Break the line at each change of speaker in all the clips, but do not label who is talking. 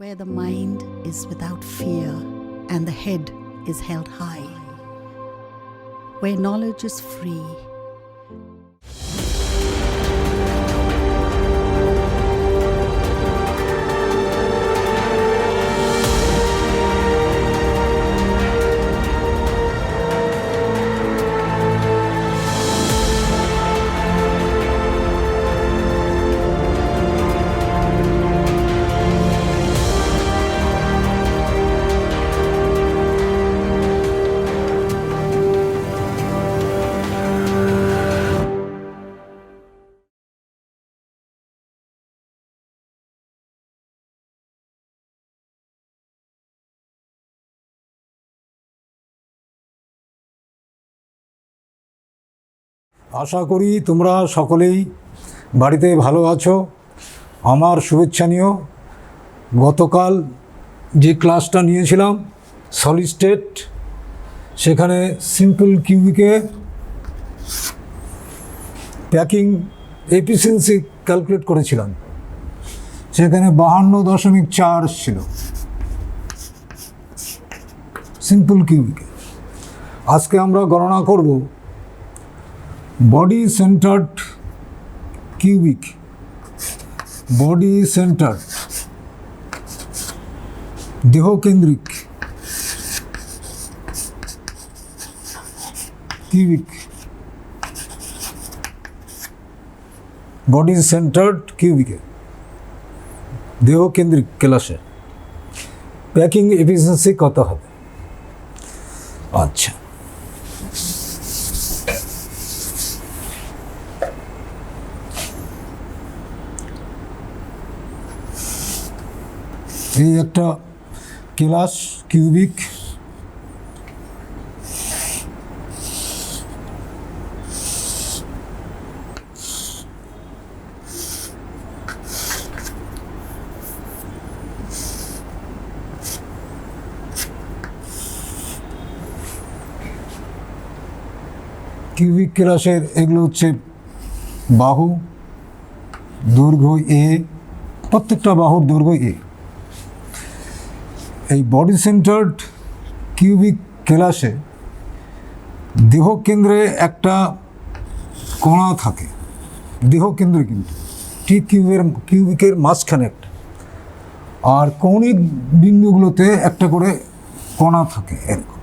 where the mind is without fear and the head is held high, where knowledge is free.
আশা করি তোমরা সকলেই বাড়িতে ভালো আছো। আমার শুভেচ্ছা নিও। গতকাল যে ক্লাসটা নিয়েছিলাম সলিড স্টেট, সেখানে সিম্পল কিউবিকে প্যাকিং এফিসিয়েন্সি ক্যালকুলেট করেছিলাম। সেখানে 52.4 ছিল সিম্পল কিউবিকে। আজকে আমরা গণনা করব body centred cubic, body centred দেহকেন্দ্রিক কিউবিক, বডি সেন্টার্ড কিউবিকে দেহকেন্দ্রিক ক্লাসে প্যাকিং এফিসিয়েন্সি কত হবে। আচ্ছা, এই একটা ক্লাস কিউবিক, কিউবিক ক্লাসের এগুলো হচ্ছে বাহু, দৈর্ঘ্য এ, প্রত্যেকটা বাহুর দৈর্ঘ্য এ। এই বডি সেন্টার্ড কিউবিক ক্লাসে দেহকেন্দ্রে একটা কণা থাকে, দেহকেন্দ্রে কিন্তু ঠিক কিউবিকের মাঝখানে একটা, আর কৌণিক বিন্দুগুলোতে একটা করে কণা থাকে। এরকম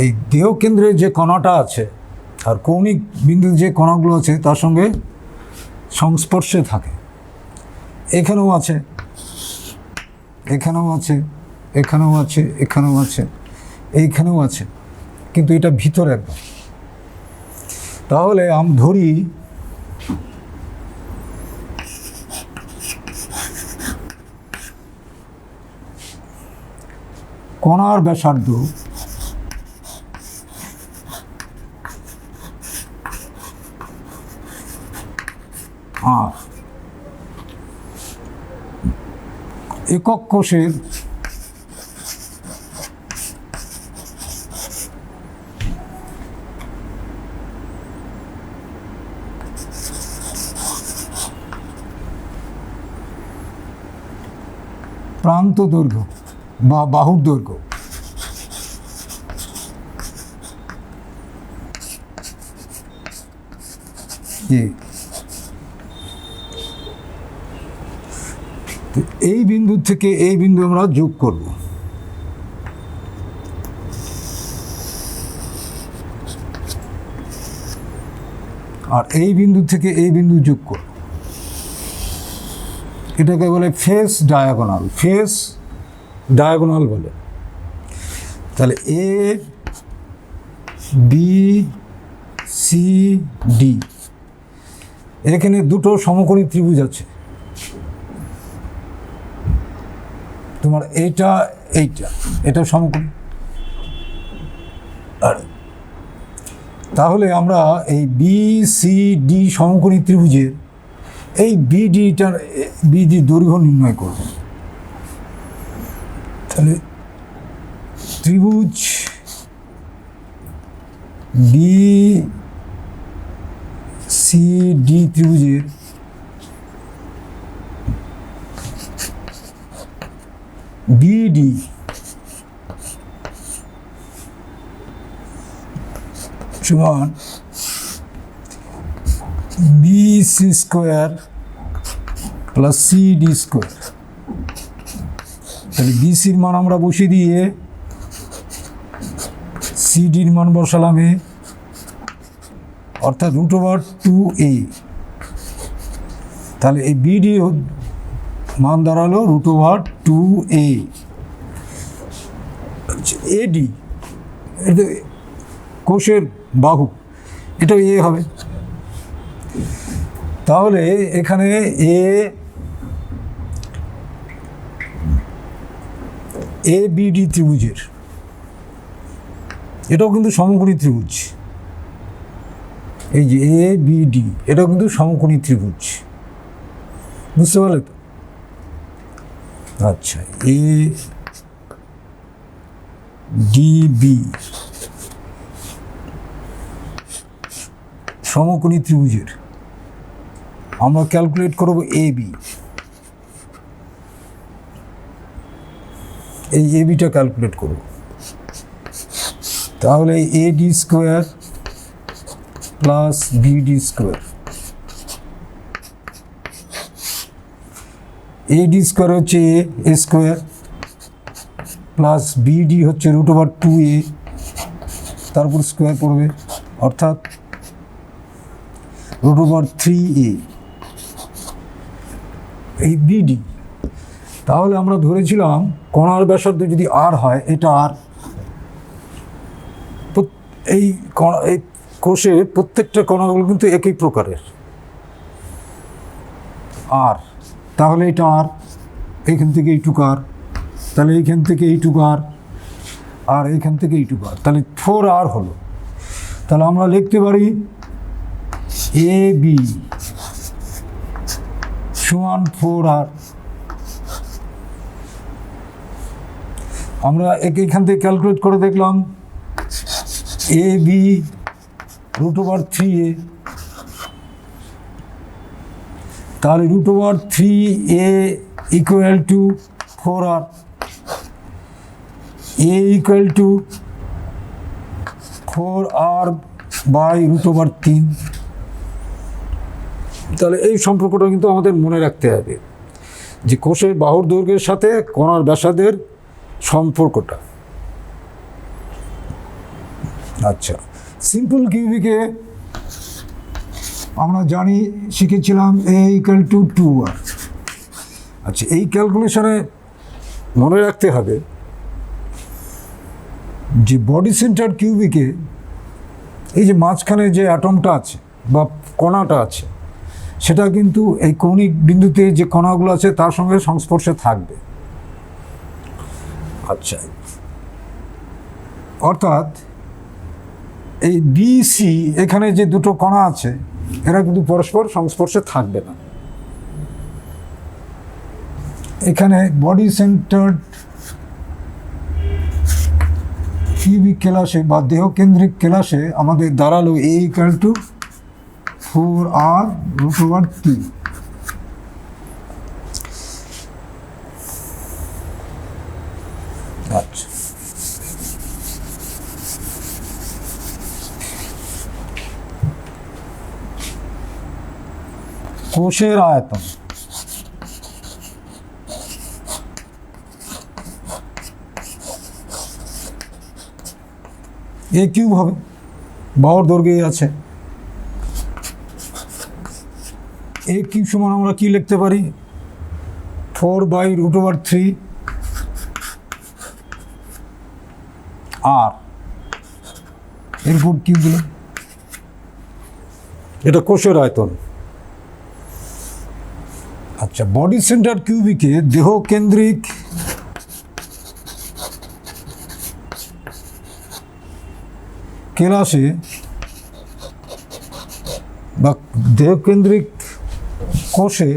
এই দেহকেন্দ্রে যে কণাটা আছে আর কৌণিক বিন্দুর যে কণাগুলো আছে তার সঙ্গে সংস্পর্শে থাকে। এখানেও আছে, এখানেও আছে, এখানেও আছে, এখানেও আছে, এইখানেও আছে, কিন্তু এটা ভিতরে একদম। তাহলে আমি ধরি কণার ব্যাসার্ধ আর একক কোষের প্রান্ত দৈর্ঘ্য বা বাহুর দৈর্ঘ্য এই বিন্দু থেকে এই বিন্দু আমরা যোগ করব। আর এই বিন্দু থেকে এই বিন্দু যোগ করব। এটাকে বলে ফেস ডায়াগোনাল, ফেস ডায়াগোনাল বলে। তাহলে এ বি সি ডি, এখানে দুটো সমকোণী ত্রিভুজ আছে। তোমার এইটা এইটা এটা সমকোণী। আর তাহলে আমরা এই বি সি ডি সমকোণী ত্রিভুজের এই বিডিটার বিডি দৈর্ঘ্য নির্ণয় করব। তাহলে ত্রিভুজ বি সি ডি ত্রিভুজের বিডি সমান BC square plus CD square. তাহলে বিসির মান আমরা বসিয়ে দিয়ে সিডির মান বসালাম এ, অর্থাৎ √2a। তাহলে এই বিডি মান দাঁড়ালো √2a। এডি এটা কোষের বাহু, এটাও এ হবে। তাহলে এখানে এ বিডি ত্রিভুজের, এটাও কিন্তু সমকোণী ত্রিভুজ। এই যে এ বিডি এটাও কিন্তু সমকোণী ত্রিভুজ, বুঝতে পারলে তো? আচ্ছা, এ ডিবি সমকোণী ত্রিভুজের আমরা ক্যালকুলেট করব এ বি। এই এ বিটা ক্যালকুলেট করব। তাহলে A D square plus BD square, A D square হচ্ছে এ স্কোয়ার প্লাস বিডি হচ্ছে √2a, তারপর স্কোয়ার পড়বে, অর্থাৎ √3a এই বিডি। তাহলে আমরা ধরেছিলাম কণার ব্যাসার্ধ যদি আর হয়, এটা আর এই কোষে প্রত্যেকটা কণাগুলো কিন্তু একই প্রকারের আর। তাহলে এটা আর, এইখান থেকে এইটুক আর, তাহলে এইখান থেকে এইটুক আর, আর এইখান থেকে এইটুক আর, তাহলে 4r হলো। তাহলে আমরা লিখতে পারি এ বি সমান 4r। আমরা এইখান থেকে ক্যালকুলেট করে দেখলাম এ বি √3a, তাহলে √3a equal to 4r, a equal to 4r by √3। তাহলে এই সম্পর্কটা কিন্তু আমাদের মনে রাখতে হবে যে কোষের বাহুর দৈর্ঘ্যের সাথে কণার ব্যাসার্ধের সম্পর্কটা। আচ্ছা, সিম্পল কিউবিকে আমরা জানি, শিখেছিলাম a ইকুয়াল টু 2r। আচ্ছা, এই ক্যালকুলেশনে মনে রাখতে হবে যে বডি সেন্টার কিউবিকে এই যে মাঝখানে যে অ্যাটমটা আছে বা কণাটা আছে, সেটা কিন্তু এই কৌণিক বিন্দুতে যে কণাগুলো আছে তার সঙ্গে সংস্পর্শে থাকবে। আচ্ছা, অর্থাৎ এই বিসি এখানে যে দুটো কণা আছে এরা কিন্তু পরস্পর সংস্পর্শে থাকবে না। এখানে বডি সেন্টার্ড কিউবিক কেলাসে বা দেহকেন্দ্রিক কেলাসে আমাদের দাঁড়ালো a ইকুয়াল টু 4r √2। আচ্ছা, কোষের আয়তন, এ কিউব হবে, বাহুর দৈর্ঘ্যে আছে। এ কিউব সমান আমরা কি লিখতে পারি? 4 বাই √3 আর এরপর কিউব দিল, এটা কোষের আয়তন। আচ্ছা, বডি সেন্টার কিউবিকে দেহকেন্দ্রিক কেলাসে বা দেহকেন্দ্রিক কোষে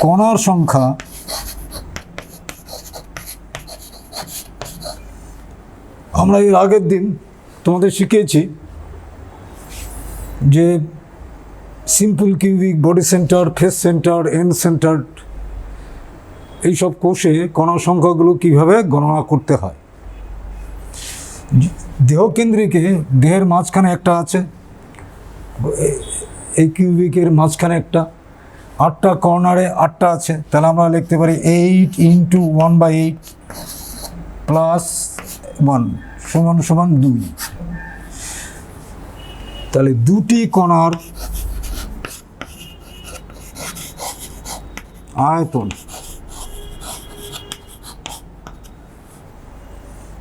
কণার সংখ্যা আমরা এর আগের দিন তোমাদের শিখিয়েছি যে simple cubic, body centre, face centre, end centre, এইসব কোষে কণা সংখ্যাগুলো কীভাবে গণনা করতে হয়। দেহকেন্দ্রিকে দেহের মাঝখানে একটা আছে, এই কিউবিকের মাঝখানে একটা, 8টা কর্নারে 8টা আছে, তাহলে আমরা লিখতে পারি 8 × 1/8 প্লাস 1 সমান 2। তাহলে দুটি কণার আয়তন,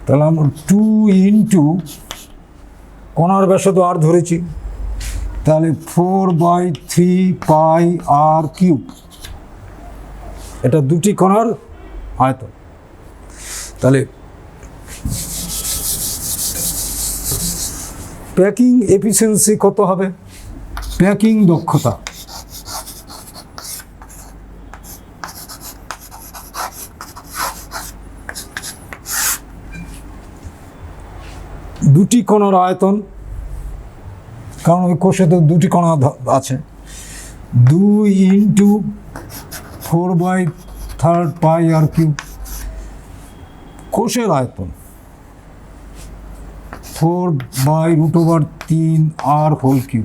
তাহলে আমরা 2 × কণার ব্যাসার্ধ আর ধরেছি, তাহলে 4/3πr³। এটা দুটি কণার আয়তন। তাহলে প্যাকিং এফিসিয়েন্সি কত হবে? প্যাকিং দক্ষতা দুটি কণার আয়তন, কারণ ওই কোষে তো দুটি কণা আছে, 2 × 4/3πr³। কোষের আয়তন 4/√3r³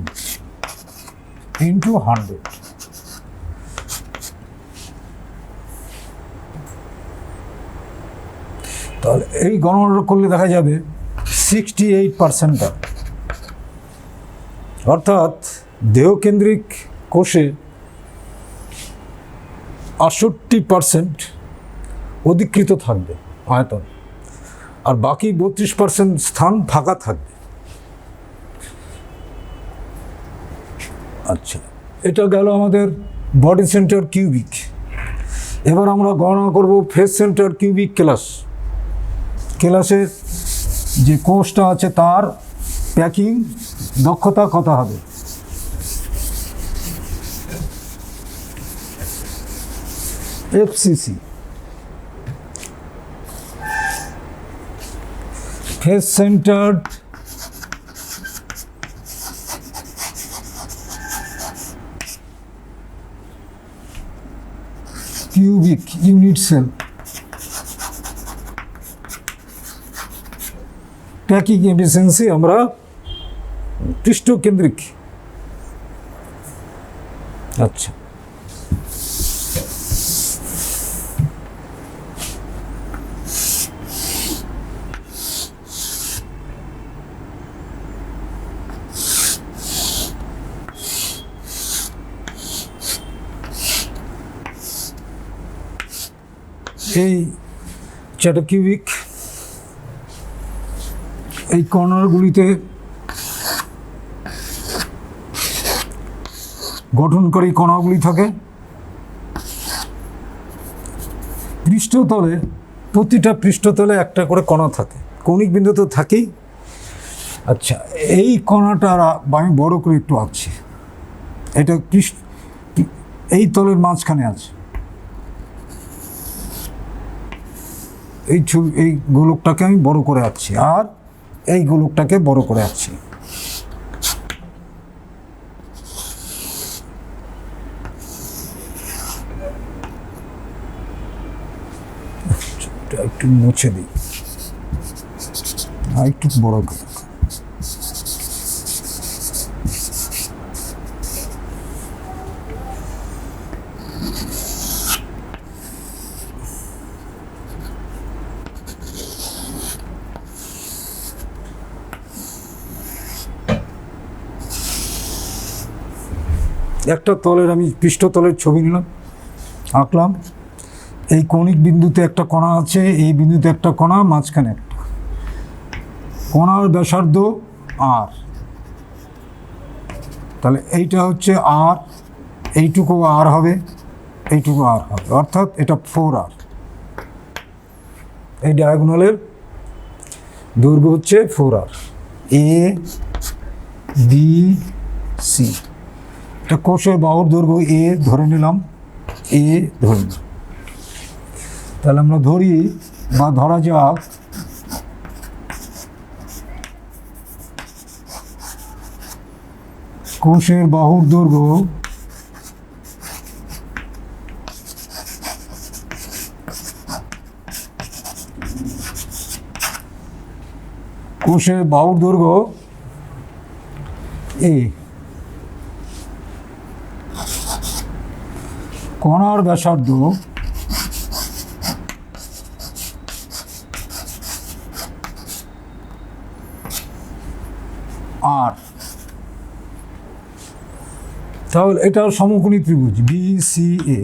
× 100। তাহলে এই গণনা করলে দেখা যাবে 68%। অর্থাৎ দেহকেন্দ্রিক কোষে 68% অধিকৃত থাকবে আয়তন, আর বাকি 32% স্থান ফাঁকা থাকবে। আচ্ছা, এটা গেল আমাদের বডি সেন্টার কিউবিক। এবার আমরা গণনা করব ফেস সেন্টার কিউবিক ক্লাসের যে কোষটা আছে তার প্যাকিং দক্ষতা কত হবে। FCC, face centred cubic unit cell packing efficiency আমরা পৃষ্ঠকেন্দ্রিক। আচ্ছা, এই চ্যাটাকিউবিক, এই কর্নারগুলিতে গঠনকারী কণাগুলি থাকে। পৃষ্ঠতলে, প্রতিটা পৃষ্ঠতলে একটা করে কণা থাকে, কৌণিক বিন্দু তো থাকেই। আচ্ছা, এই কণাটা আমি বড় করে একটু আঁকছি। এটা এই তলের মাঝখানে আছে, এই গোলকটাকে আমি বড় করে আঁকছি, আর এই গোলকটাকে বড় করে আঁকছি। একটু মুছে দিই, আর একটু বড় করে। একটা তলের আমি পৃষ্ঠতলের ছবি নিলাম, আঁকলাম। এই কৌণিক বিন্দুতে একটা কণা আছে, এই বিন্দুতে একটা কণা, মাঝখানে একটা কণার ব্যাসার্ধ আর। তাহলে এইটা হচ্ছে আর, এইটুকু আর হবে, এইটুকু আর হবে, অর্থাৎ এটা 4r। এই ডায়াগোনালের দৈর্ঘ্য হচ্ছে 4r। ABC, এটা কোষের বাহুর দৈর্ঘ্য এ ধরে নিলাম, এ ধরে নিলাম। তাহলে আমরা ধরি বা ধরা যাক কোষের বাহুর দৈর্ঘ্য এ, কণার ব্যাসার্ধ আর। তাহলে এটা সমকোণী ত্রিভুজ BCA।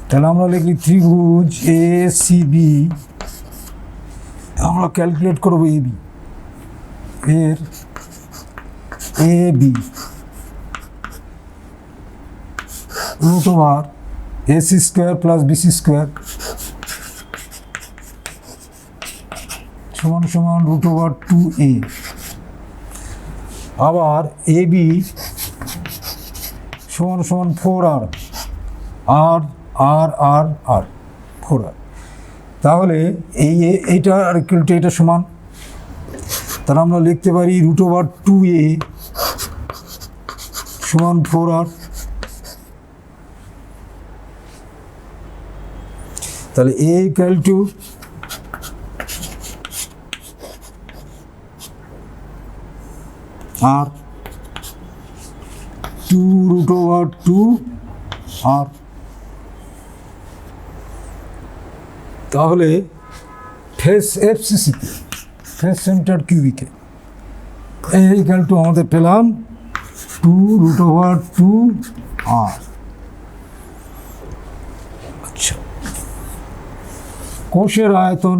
তাহলে আমরা লিখলি ত্রিভুজ ACB, আমরা ক্যালকুলেট করবো AB এর AB √ AC square plus BC square সমান সমান √2A। আবার AB সমান সমান 4R, আর আর আর আর 4R। তাহলে এইটা আর এটা সমান, তাহলে আমরা লিখতে পারি √2A সমান 4R। তাহলে A ইকুয়াল টু আর 2√2R। তাহলে ফেস FCC-তে, ফেস সেন্টার কিউবিকে A ইকুয়াল টু আমাদের পেলাম 2√2R। আচ্ছা, কোষের আয়তন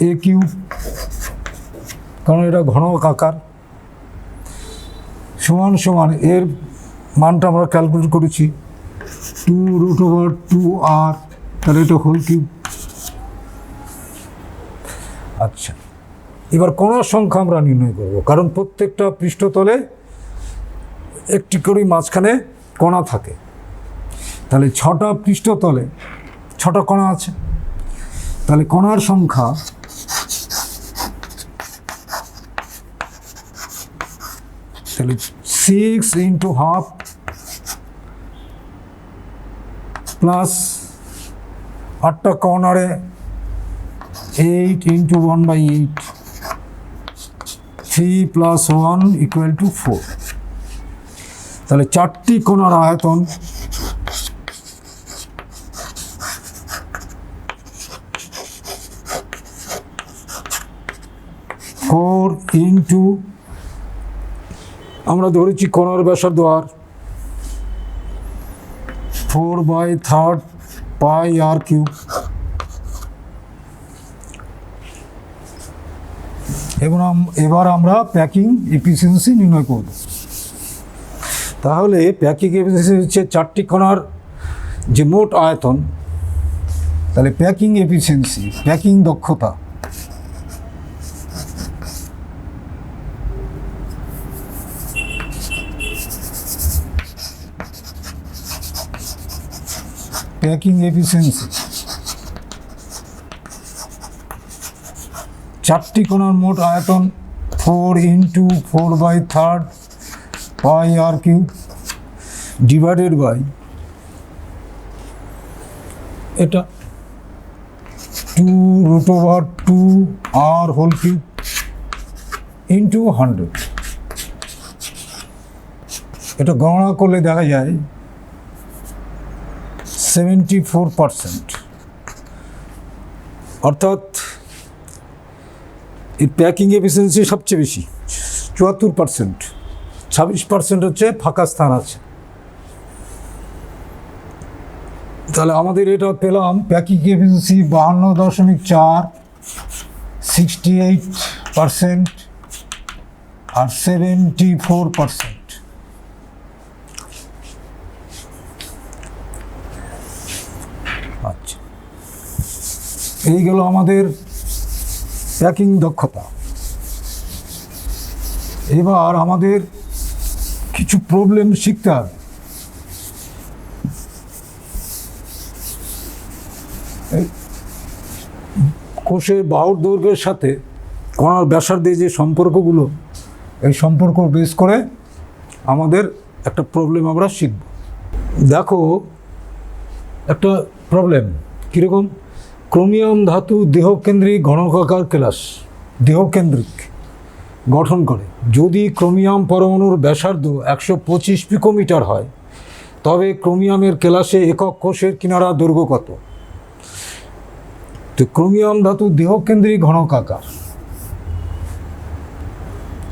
A কিউব, কারণ এটা ঘনক আকার, সমান সমান এর মানটা আমরা ক্যালকুলেট করেছি 2√2R, তাহলে এটা হোল কিউব। আচ্ছা, এবার কণার সংখ্যা আমরা নির্ণয় করব, কারণ প্রত্যেকটা পৃষ্ঠতলে একটি করে মাঝখানে কণা থাকে। তাহলে 6টা পৃষ্ঠতলে 6টা কণা আছে, তাহলে কণার সংখ্যা তাহলে 6 × ½ প্লাস 8টা কর্নারে 8 × 1/8, 3 + 1 = 4। তাহলে 4টি কোণার আয়তন 4 × আমরা ধরেছি কোণার ব্যাসার্ধ আর 4/3 πr3। এবার আমরা প্যাকিং এফিসিয়েন্সি নির্ণয় করব। তাহলে প্যাকিং এফিসিয়েন্সি হচ্ছে 4টি কণার যে মোট আয়তন, তাহলে প্যাকিং এফিসিয়েন্সি, প্যাকিং দক্ষতা প্যাকিং এফিসিয়েন্সি 4টি কোণার মোট আয়তন 4 × 4/3 πr3 ডিভাইডেড বাই এটা 2√2R হোল কিউব ইন্টু 100। এটা গণনা করলে দেখা যায় 74%, অর্থাৎ এই প্যাকিং এফিসিয়েন্সি সবচেয়ে বেশি 74%, 26% হচ্ছে ফাঁকা স্থান আছে। তাহলে আমাদের এটা পেলাম প্যাকিং এফিসিয়েন্সি 52.4, 68% আর 74%। আচ্ছা, এই গেল আমাদের প্যাকিং দক্ষতা। এবার আমাদের কিছু প্রবলেম শিখতে হবে। কোষের বাহুর দৈর্ঘ্যের সাথে কণার ব্যাসার্ধের যে সম্পর্কগুলো, এই সম্পর্ক বেস করে আমাদের একটা প্রবলেম আমরা শিখব। দেখো একটা প্রবলেম কীরকম, ক্রোমিয়াম ধাতু দেহকেন্দ্রিক ঘনকাকার কেলাস দেহকেন্দ্রিক গঠন করে। যদি ক্রোমিয়াম পরমাণুর ব্যাসার্ধ 125 পিকোমিটার হয়, তবে ক্রোমিয়ামের কেলাসে একক কোষের কিনারা দৈর্ঘ্য কত? তো ক্রোমিয়াম ধাতু দেহকেন্দ্রিক ঘনকাকার,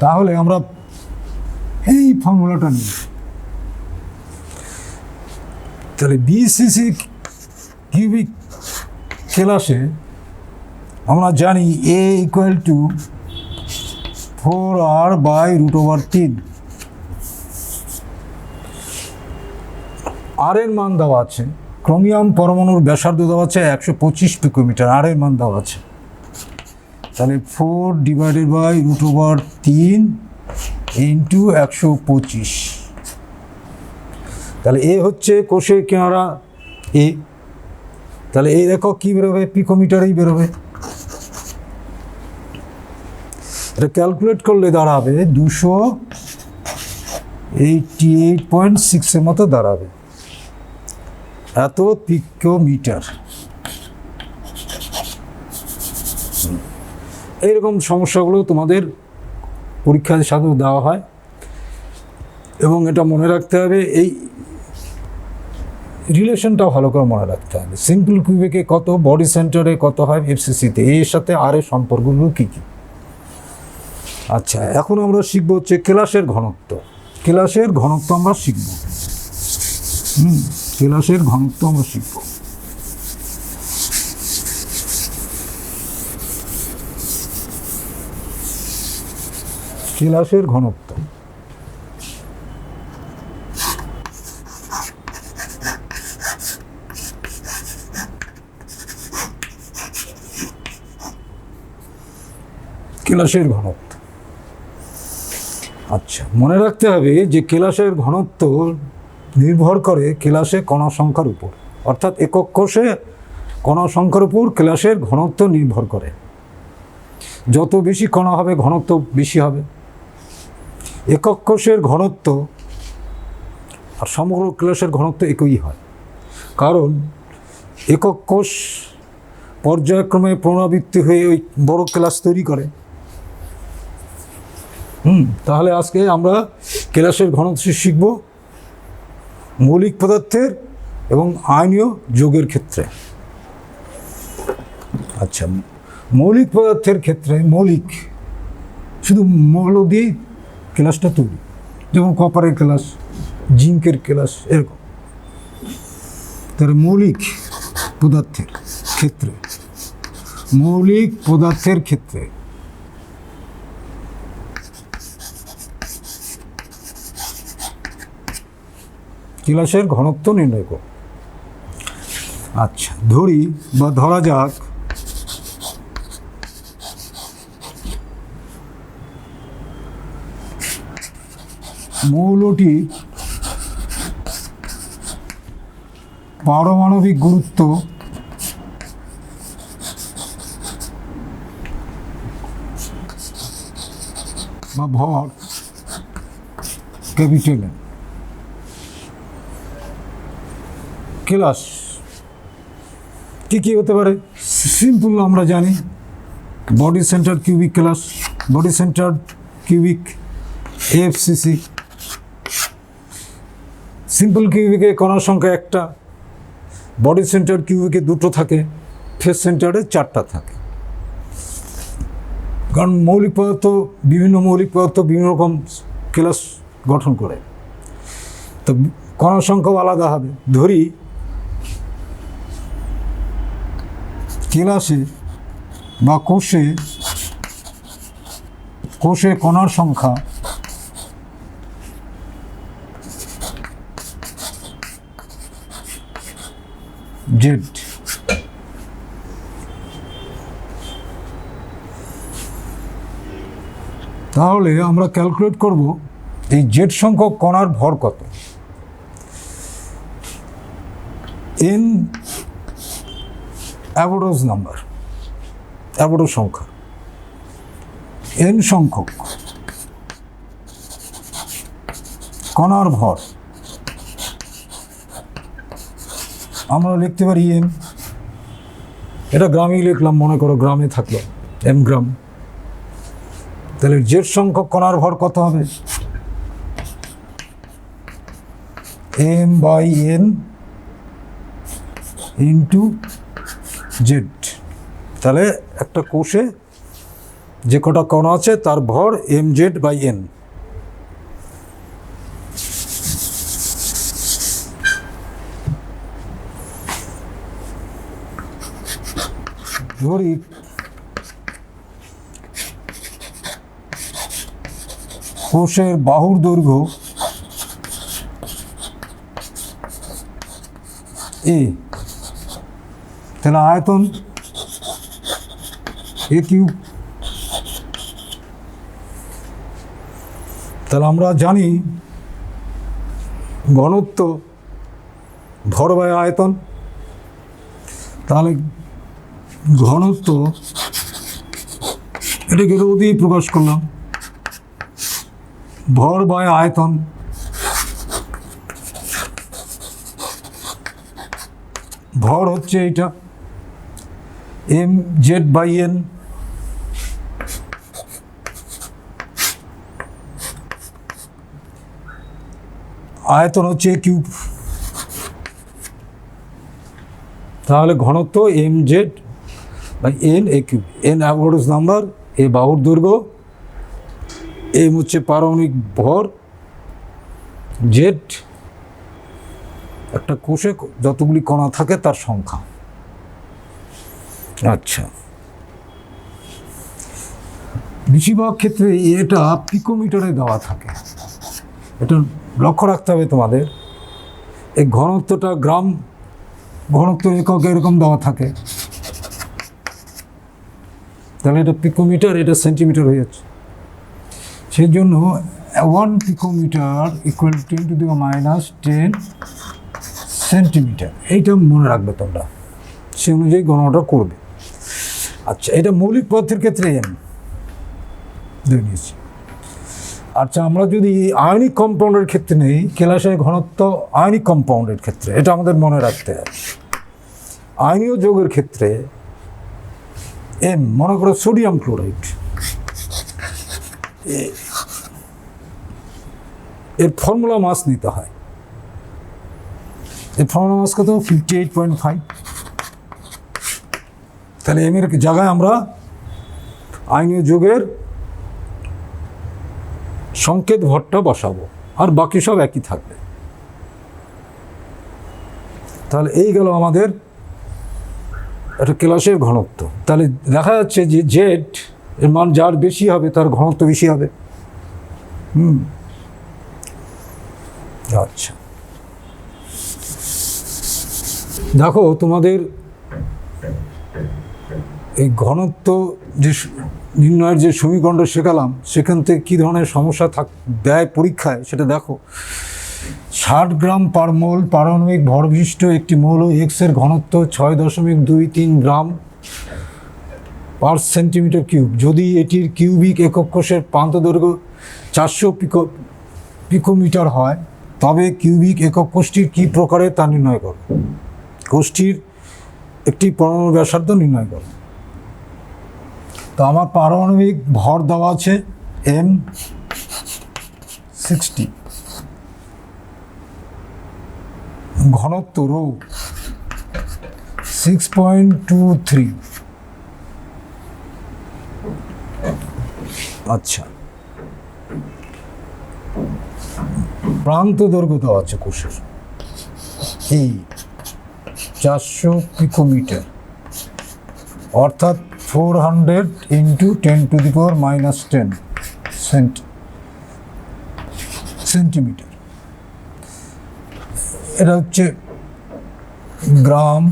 তাহলে আমরা এই ফর্মুলাটা নিই। তাহলে বিসিসি কিউবিক কেলাসে আমরা জানি a = 4r/√3। আর এর মান দেওয়া আছে, ক্রোমিয়াম পরমাণুর ব্যাসার্ধ দেওয়া আছে 125 পিকোমিটার, আর এর মান দেওয়া আছে। তাহলে 4/√3 × 125। তাহলে এ হচ্ছে কোষের কিনারা এ, তাহলে এর একক কী বেরোবে? পিকোমিটারেই বেরোবে। এটা ক্যালকুলেট করলে দাঁড়াবে 288.6 মতো দাঁড়াবে, এত পিকোমিটার। এইরকম সমস্যাগুলো তোমাদের পরীক্ষার সাথে দেওয়া হয়, এবং এটা মনে রাখতে হবে, এই রিলেশনটাও ভালো করে মনে রাখতে হবে। সিম্পল কিউবিকে কত, বডি সেন্টারে কত হয় এফসিসিতে, এর সাথে আর এর সম্পর্কগুলো কী কী। আচ্ছা, এখন আমরা শিখব হচ্ছে কেলাসের ঘনত্ব। কেলাসের ঘনত্ব আমরা শিখব। কেলাসের ঘনত্ব আমরা শিখব। কেলাসের ঘনত্ব। কেলাসের ঘনত্ব। আচ্ছা, মনে রাখতে হবে যে কেলাসের ঘনত্ব নির্ভর করে কেলাসে কণা সংখ্যার উপর, অর্থাৎ একক কোষে কণা সংখ্যার উপর কেলাসের ঘনত্ব নির্ভর করে। যত বেশি কণা হবে ঘনত্ব বেশি হবে। একক কোষের ঘনত্ব আর সমগ্র কেলাসের ঘনত্ব একই হয়, কারণ একক কোষ পর্যায়ক্রমে পুনরাবৃত্তি হয়ে ওই বড় কেলাস তৈরি করে। তাহলে আজকে আমরা কেলাসের ঘনত্ব শিখব মৌলিক পদার্থের এবং আয়নীয় যৌগের ক্ষেত্রে। আচ্ছা, মৌলিক পদার্থের ক্ষেত্রে মৌলিক শুধু মৌল দিয়েই কেলাসটা তৈরি, যেমন কপারের কেলাস, জিঙ্কের কেলাস, এরকম। তাহলে মৌলিক পদার্থের ক্ষেত্রে, মৌলিক পদার্থের ক্ষেত্রে কেলাসের ঘনত্ব নির্ণয় করব। আচ্ছা, ধরা যাক মৌলটি পারমাণবিক গুরুত্ব বা ভর ক্যাপিটাল M। কেলাস কী হতে পারে? সিম্পল আমরা জানি, বডি সেন্টার কিউবিক কেলাস, body centre cubic FCC. Simple কিউবিকে কণার সংখ্যা একটা, বডি সেন্টার কিউবিকে দুটো থাকে, ফেস সেন্টারে চারটা থাকে। কারণ মৌলিক পদার্থ, বিভিন্ন মৌলিক পদার্থ বিভিন্ন রকম কেলাস গঠন করে, তো কণার সংখ্যাও আলাদা হবে। ধরি কেলাসে বা কোষে কণার সংখ্যা জেড। তাহলে আমরা ক্যালকুলেট করব এই জেড সংখ্যক কণার ভর কত। n অ্যাভোগাড্রোস নাম্বার, অ্যাভোগাড্রো সংখ্যা, n সংখ্যক কণার ভর আমরা লিখতে পারি m, এটা গ্রামেই লিখলাম, মনে করো গ্রামে থাকলো m গ্রাম। তাহলে z সংখ্যক কণার ভর কত হবে? m/n into z। তাহলে একটা কোষে যে কটা কণা আছে তার ভর mz/n। ধরি কোষের বাহুর দৈর্ঘ্য a, তাহলে আয়তন a³। তাহলে আমরা জানি ঘনত্ব ভর বাই আয়তন, তাহলে ঘনত্ব এটাকে রো দিয়ে প্রকাশ করলাম, ভর বাই আয়তন ভর হচ্ছে এইটা mz/n, আয়তন হচ্ছে a³। তাহলে ঘনত্ব mz/n a³। n Avogadro's number, এ বাহুর দৈর্ঘ্য, m হচ্ছে পারমাণবিক ভর, z একটা কোষে যতগুলি কণা থাকে তার সংখ্যা। আচ্ছা, বেশিরভাগ ক্ষেত্রে এটা পিকোমিটারে দেওয়া থাকে, এটা লক্ষ্য রাখতে হবে তোমাদের। এই ঘনত্বটা গ্রাম ঘনত্ব একক এরকম দেওয়া থাকে, তাহলে এটা পিকোমিটার, এটা সেন্টিমিটার হয়ে যাচ্ছে। সেই জন্য 1 পিকোমিটার ইকুয়াল 10⁻⁻10 সেন্টিমিটার, এইটা মনে রাখবে তোমরা, সে অনুযায়ী গণনাটা করবে। আচ্ছা, এটা মৌলিক পদার্থের ক্ষেত্রে m ধরে নিয়েছি। আচ্ছা, আমরা যদি আয়নিক কম্পাউন্ডের ক্ষেত্রে নেই, কেলাসের ঘনত্ব আয়নিক কম্পাউন্ডের ক্ষেত্রে, এটা আমাদের মনে রাখতে হবে। আয়নীয় যৌগের ক্ষেত্রে m, মনে করো সোডিয়াম ক্লোরাইড, এর ফর্মুলা মাস নিতে হয়। এর ফর্মুলা মাস কত? 58.5। তাহলে m এর জায়গায় আমরা আয়নীয় যৌগের সংকেত ভরটা বসাবো, আর বাকি সব একই থাকবে। তাহলে এই গেল আমাদের একটা কেলাসের ঘনত্ব। তাহলে দেখা যাচ্ছে যে জেড এর মান যার বেশি হবে তার ঘনত্ব বেশি হবে। আচ্ছা, দেখো তোমাদের এই ঘনত্ব যে নির্ণয়ের যে সমীকরণটা শেখালাম, সেখান থেকে কী ধরনের সমস্যা দেয় পরীক্ষায় সেটা দেখো। 60 গ্রাম পার মোল পারমাণবিক ভরবিশিষ্ট একটি মৌল এক্সের ঘনত্ব 6.23 গ্রাম পার সেন্টিমিটার কিউব। যদি এটির কিউবিক একক কোষের প্রান্ত দৈর্ঘ্য 400 পিকোমিটার হয়, তবে কিউবিক একক কোষটির কী প্রকারে তা নির্ণয় করো। কোষটির একটি পরমাণু ব্যাসার্ধ নির্ণয় করো। তো আমার পারমাণবিক ভর দেওয়া আছে m60, ঘনত্ব রো 6.23। আচ্ছা, প্রান্ত দৈর্ঘ্য দেওয়া আছে কোষের এই 400 পিকোমিটার, অর্থাৎ 400 × 10⁻⁻10 সেন্টিমিটার। এটা হচ্ছে গ্রাম।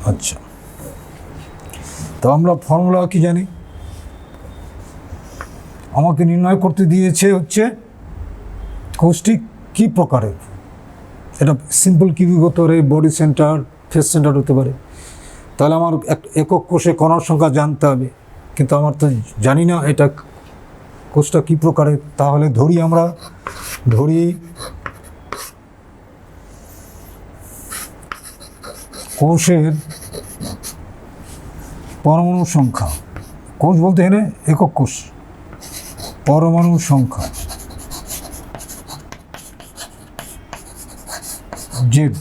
আচ্ছা, তো আমরা ফর্মুলা কি জানি? আমাকে নির্ণয় করতে দিয়েছে হচ্ছে কোষটি কী প্রকারের। এটা সিম্পল কিউবিক হতে পারে, বডি সেন্টার, ফেস সেন্টার হতে পারে। তাহলে আমার একক কোষে কণার সংখ্যা জানতে হবে, কিন্তু আমার তো জানি না এটা কোষটা কী প্রকারের। তাহলে ধরি কোষের পরমাণু সংখ্যা, কোষ বলতে এখানে একক কোষ, পরমাণু সংখ্যা জেড।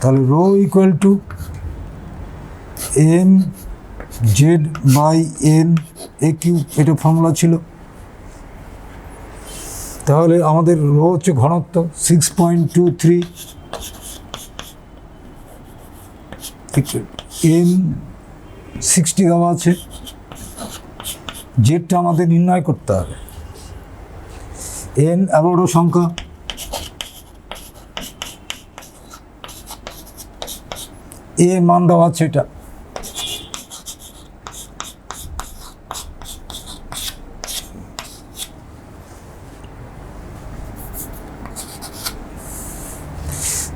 তাহলে rho equal to M Z by N A cube, এটা ফর্মুলা ছিল। তাহলে আমাদের রো হচ্ছে ঘনত্ব 6.23, এন 60 দেওয়া আছে, জেডটা আমাদের নির্ণয় করতে হবে। এন অ্যাভোগাড্রো সংখ্যা, এ মান দেওয়া আছে এটা।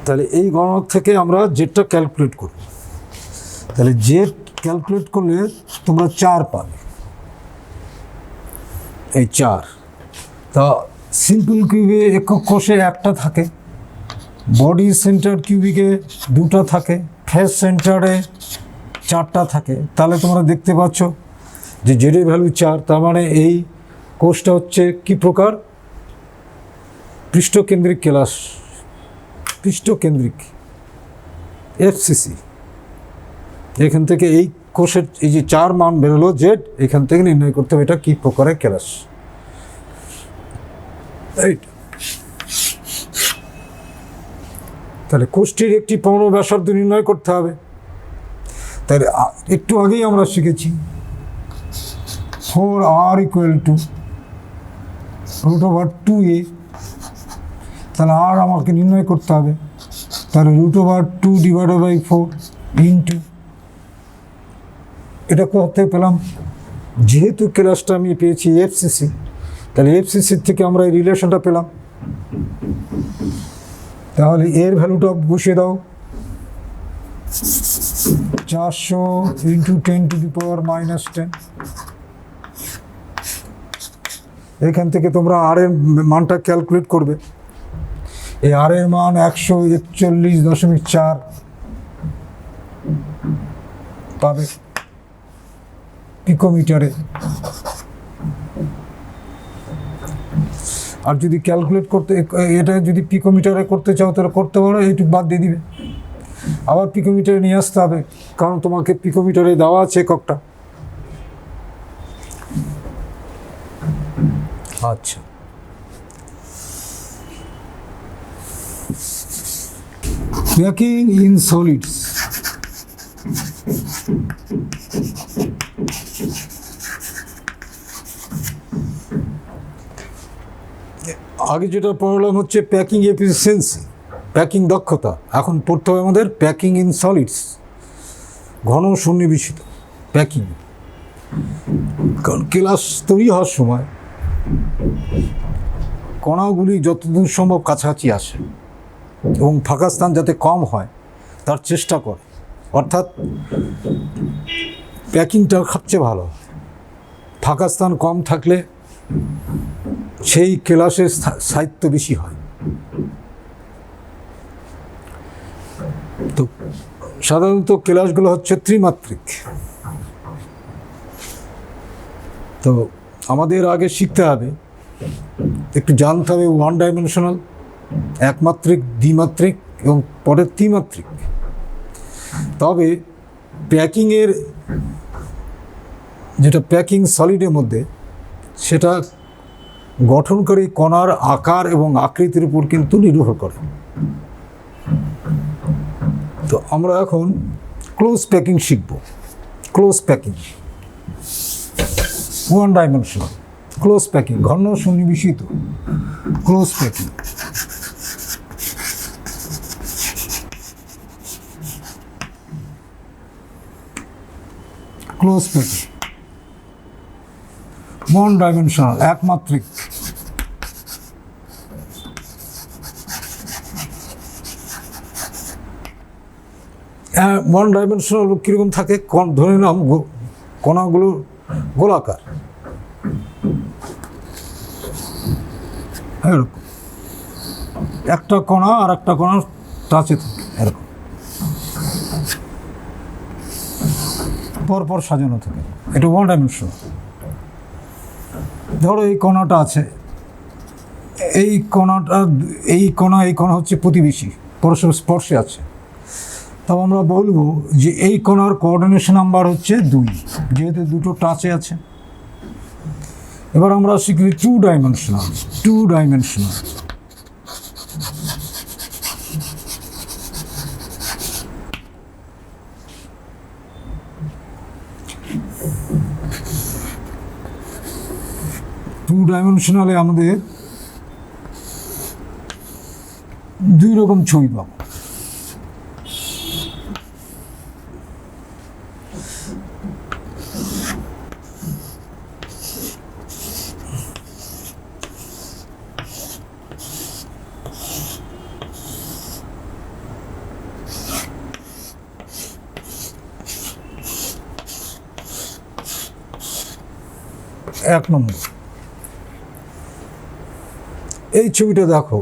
তাহলে এই গণনা থেকে আমরা জেডটা ক্যালকুলেট করব। তাহলে জেড ক্যালকুলেট করলে তোমরা 4 পাবে, এই 4। তা সিম্পল কিউবে একক কোষে 1টা থাকে, বডি সেন্টার কিউবিকে 2টা থাকে, ফেস সেন্টারে 4টা থাকে। তাহলে তোমরা দেখতে পাচ্ছ যে জেডের ভ্যালু 4, তার মানে এই কোষটা হচ্ছে কি প্রকার? পৃষ্ঠকেন্দ্রিক কেলাস, পৃষ্ঠকেন্দ্রিক এফসিসি। এখান থেকে এই কোষের এই যে 4 মান বেরোলো জেড, এখান থেকে নির্ণয় করতে হবে এটা কি প্রকারের কেলাস। তাহলে কোষটির একটি পরমাণু ব্যাসার্ধ নির্ণয় করতে হবে। তাহলে একটু আগেই আমরা শিখেছি 4r ইকুয়াল টু √2a। তাহলে আর আমাকে নির্ণয় করতে হবে। তাহলে √2 ডিভাইডেড বাই 4 ইন্টু, এটা কোথা থেকে পেলাম? যেহেতু ক্লাসটা আমি পেয়েছি এফসিসি, তাহলে এফসিসির থেকে আমরা এই রিলেশনটা পেলাম। তাহলে এর ভ্যালুটা বসিয়ে দাও, 400 ইন্টু 10⁻⁻10। এখান থেকে তোমরা আর এর মানটা ক্যালকুলেট করবে। এই আর এর মান 141.4 পাবে পিকোমিটারে। আর যদি ক্যালকুলেট করতে, এটা যদি পিকোমিটারে করতে চাও তাহলে করতে পারো, এইটুকু বাদ দিয়ে দিবে। আবার পিকোমিটারে নিয়ে আসতে হবে, কারণ তোমাকে পিকোমিটারে দেওয়া আছে এককটা। আচ্ছা, প্যাকিং ইন সলিডস। আগে যেটা পড়লাম হচ্ছে প্যাকিং এফিসিয়েন্সি, প্যাকিং দক্ষতা। এখন পড়তে হবে আমাদের প্যাকিং ইন সলিডস, ঘন সন্নিবেশিত প্যাকিং। কারণ ক্লাস তৈরি হওয়ার সময় কণাগুলি যতদূর সম্ভব কাছাকাছি আসে এবং ফাঁকা স্থান যাতে কম হয় তার চেষ্টা করে, অর্থাৎ প্যাকিংটা সবচেয়ে ভালো। ফাঁকা স্থান কম থাকলে সেই ক্লাসের স্থায়িত্ব বেশি হয়। তো সাধারণত ক্লাসগুলো হচ্ছে ত্রিমাত্রিক। তো আমাদের আগে শিখতে হবে, একটু জানতে হবে 1 ডাইমেনশনাল, একমাত্রিক, দ্বিমাত্রিক এবং পরের ত্রিমাত্রিক। তবে প্যাকিংয়ের যেটা প্যাকিং সলিডের মধ্যে, সেটা গঠনকারী কণার আকার এবং আকৃতির উপর কিন্তু নির্ভর করে। তো আমরা এখন ক্লোজ প্যাকিং শিখব। Close packing 1 dimensional, close packing, ঘন সন্নিবেশিত close packing. Close packing 1 dimensional, একমাত্রিক। ওয়ান ডাইমেনশনাল কীরকম থাকে, ধরে নিলাম কণাগুলো গোলাকার, এরকম একটা কণা আর একটা কণার টাচে থাকে, এরকম পরপর সাজানো থাকে, এটা ওয়ান ডাইমেনশনাল। ধরো এই কণাটা আছে, এই কণাটা এই কণা হচ্ছে প্রতিবেশী, পরস্পর স্পর্শে আছে, তবে আমরা বলবো যে এই কণার কোঅর্ডিনেশন নাম্বার হচ্ছে 2, যেহেতু দুটো টাচে আছে। এবার আমরা শিখি টু ডাইমেনশনাল। টু ডাইমেনশনালে আমাদের দুই রকম ছবি পাবো। এক নম্বর, এই ছবিটা দেখো,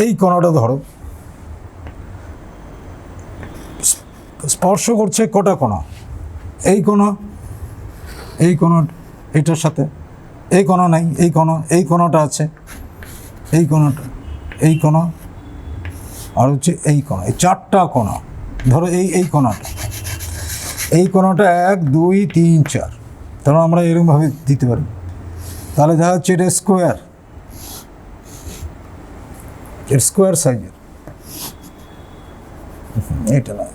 এই কণাটা ধরো স্পর্শ করছে কটা কণা, এই কণা এটার সাথে, এই কণা নাই, এই কণাটা আছে, এই কণা আর হচ্ছে এই কণা, এই চারটা কণা। ধরো এই কণাটা 1 2 3 4, তাহলে আমরা এরকমভাবে দিতে পারি। তাহলে দেখা যাচ্ছে এটা স্কোয়ার সাইজের, এটা না,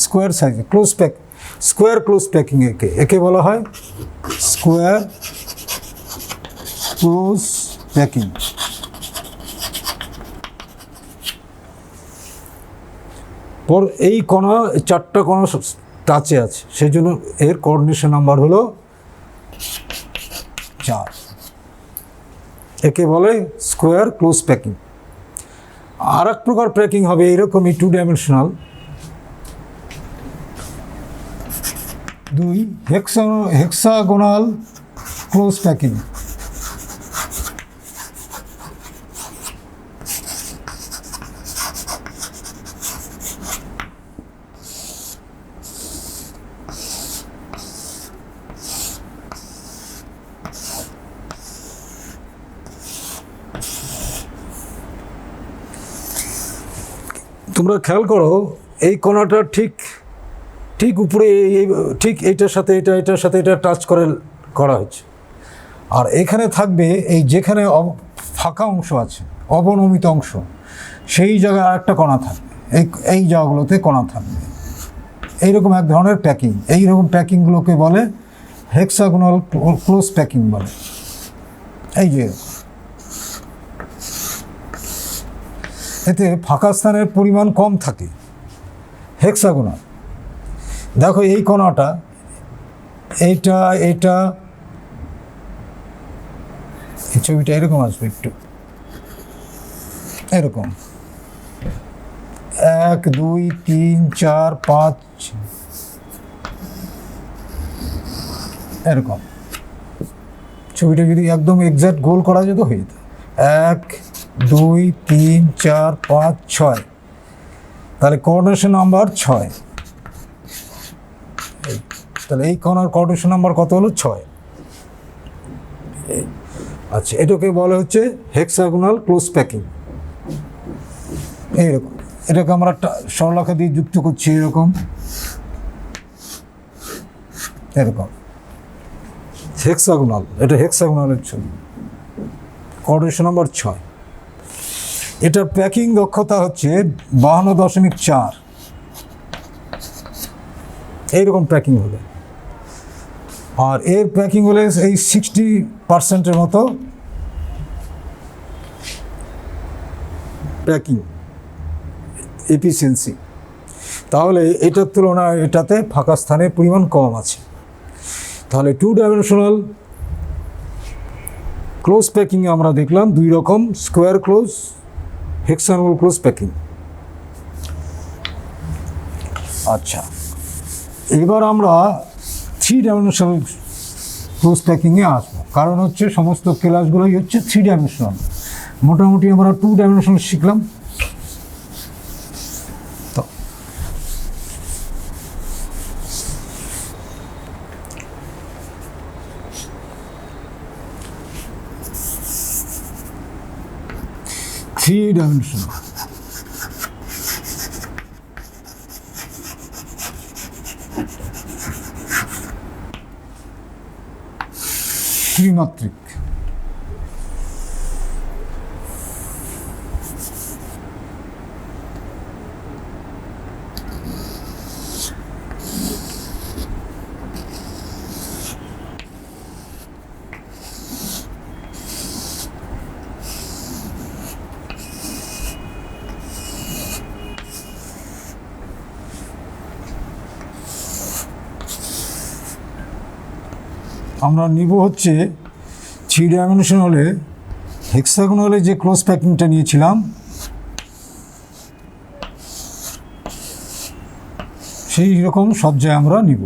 স্কোয়ার সাইজের স্কোয়ার ক্লোজ প্যাকিং, একে বলা হয় স্কোয়ার ক্লোজ প্যাকিং। পর এই কণা, চারটা কণা টাচে আছে, সেই জন্য এর কোঅর্ডিনেশন নাম্বার হলো 4, একে বলে স্কোয়ার ক্লোজ প্যাকিং। আর এক প্রকার প্যাকিং হবে এইরকমই two dimensional, 2 hexagonal close packing. তোমরা খেয়াল করো, এই কণাটা ঠিক উপরে, ঠিক এইটার সাথে এটা টাচ করা হচ্ছে, আর এখানে থাকবে এই যেখানে ফাঁকা অংশ আছে, অবনমিত অংশ, সেই জায়গায় আরেকটা কণা থাকবে, এই জায়গাগুলোতে কণা থাকবে। এইরকম এক ধরনের প্যাকিং, এইরকম প্যাকিংগুলোকে বলে হেক্সাগোনাল ক্লোজ প্যাকিং বলে। এই যে এতে ফাঁকা স্থানের পরিমাণ কম থাকে, হেক্সাগোনাল। দেখো এই কণাটা, এটা এই ছবিটা এরকম আসবে, একটু এরকম 1 2 3 4 5 এরকম। ছবিটা যদি একদম এক্সাক্ট গোল করা যেত হয়ে যেত, 1 2 3 4 5 6, তাহলে কোঅর্ডিনেশন নাম্বার 6। তাহলে এই কণার কোঅর্ডিনেশন নাম্বার কত হলো? 6। আচ্ছা, এটাকে বলা হচ্ছে হেক্সাগোনাল ক্লোজ প্যাকিং। এইরকম, এটাকে আমরা সরলরেখা দিয়ে যুক্ত করছি, এরকম হেক্সাগোনাল, এটা হেক্সাগোনালের ছবি, কোঅর্ডিনেশন নাম্বার 6। এটার প্যাকিং দক্ষতা হচ্ছে 52.4, এইরকম প্যাকিং হলে। আর এর প্যাকিং হলে এই 60%-এর মতো প্যাকিং এফিসিয়েন্সি। তাহলে এটার তুলনায় এটাতে ফাঁকা স্থানের পরিমাণ কম আছে। তাহলে টু ডাইমেনশনাল ক্লোজ প্যাকিংয়ে আমরা দেখলাম দুই রকম, square close, hexagonal close packing. আচ্ছা, এবার আমরা 3 ডাইমেনশনাল ক্লোজ প্যাকিংয়ে আসবো, কারণ হচ্ছে সমস্ত ক্লাসগুলোই হচ্ছে 3 ডাইমেনশনাল। মোটামুটি আমরা 2 ডাইমেনশনাল শিখলাম। তো থ্রি ডাইমেনশনাল ত্রিমাত্রিক। আমরা নিব হচ্ছে 3 ডাইমেনশনালে হেক্সাগোনালে যে ক্লোজ প্যাকিংটা নিয়েছিলাম সেই রকম সজ্জায় আমরা নিব।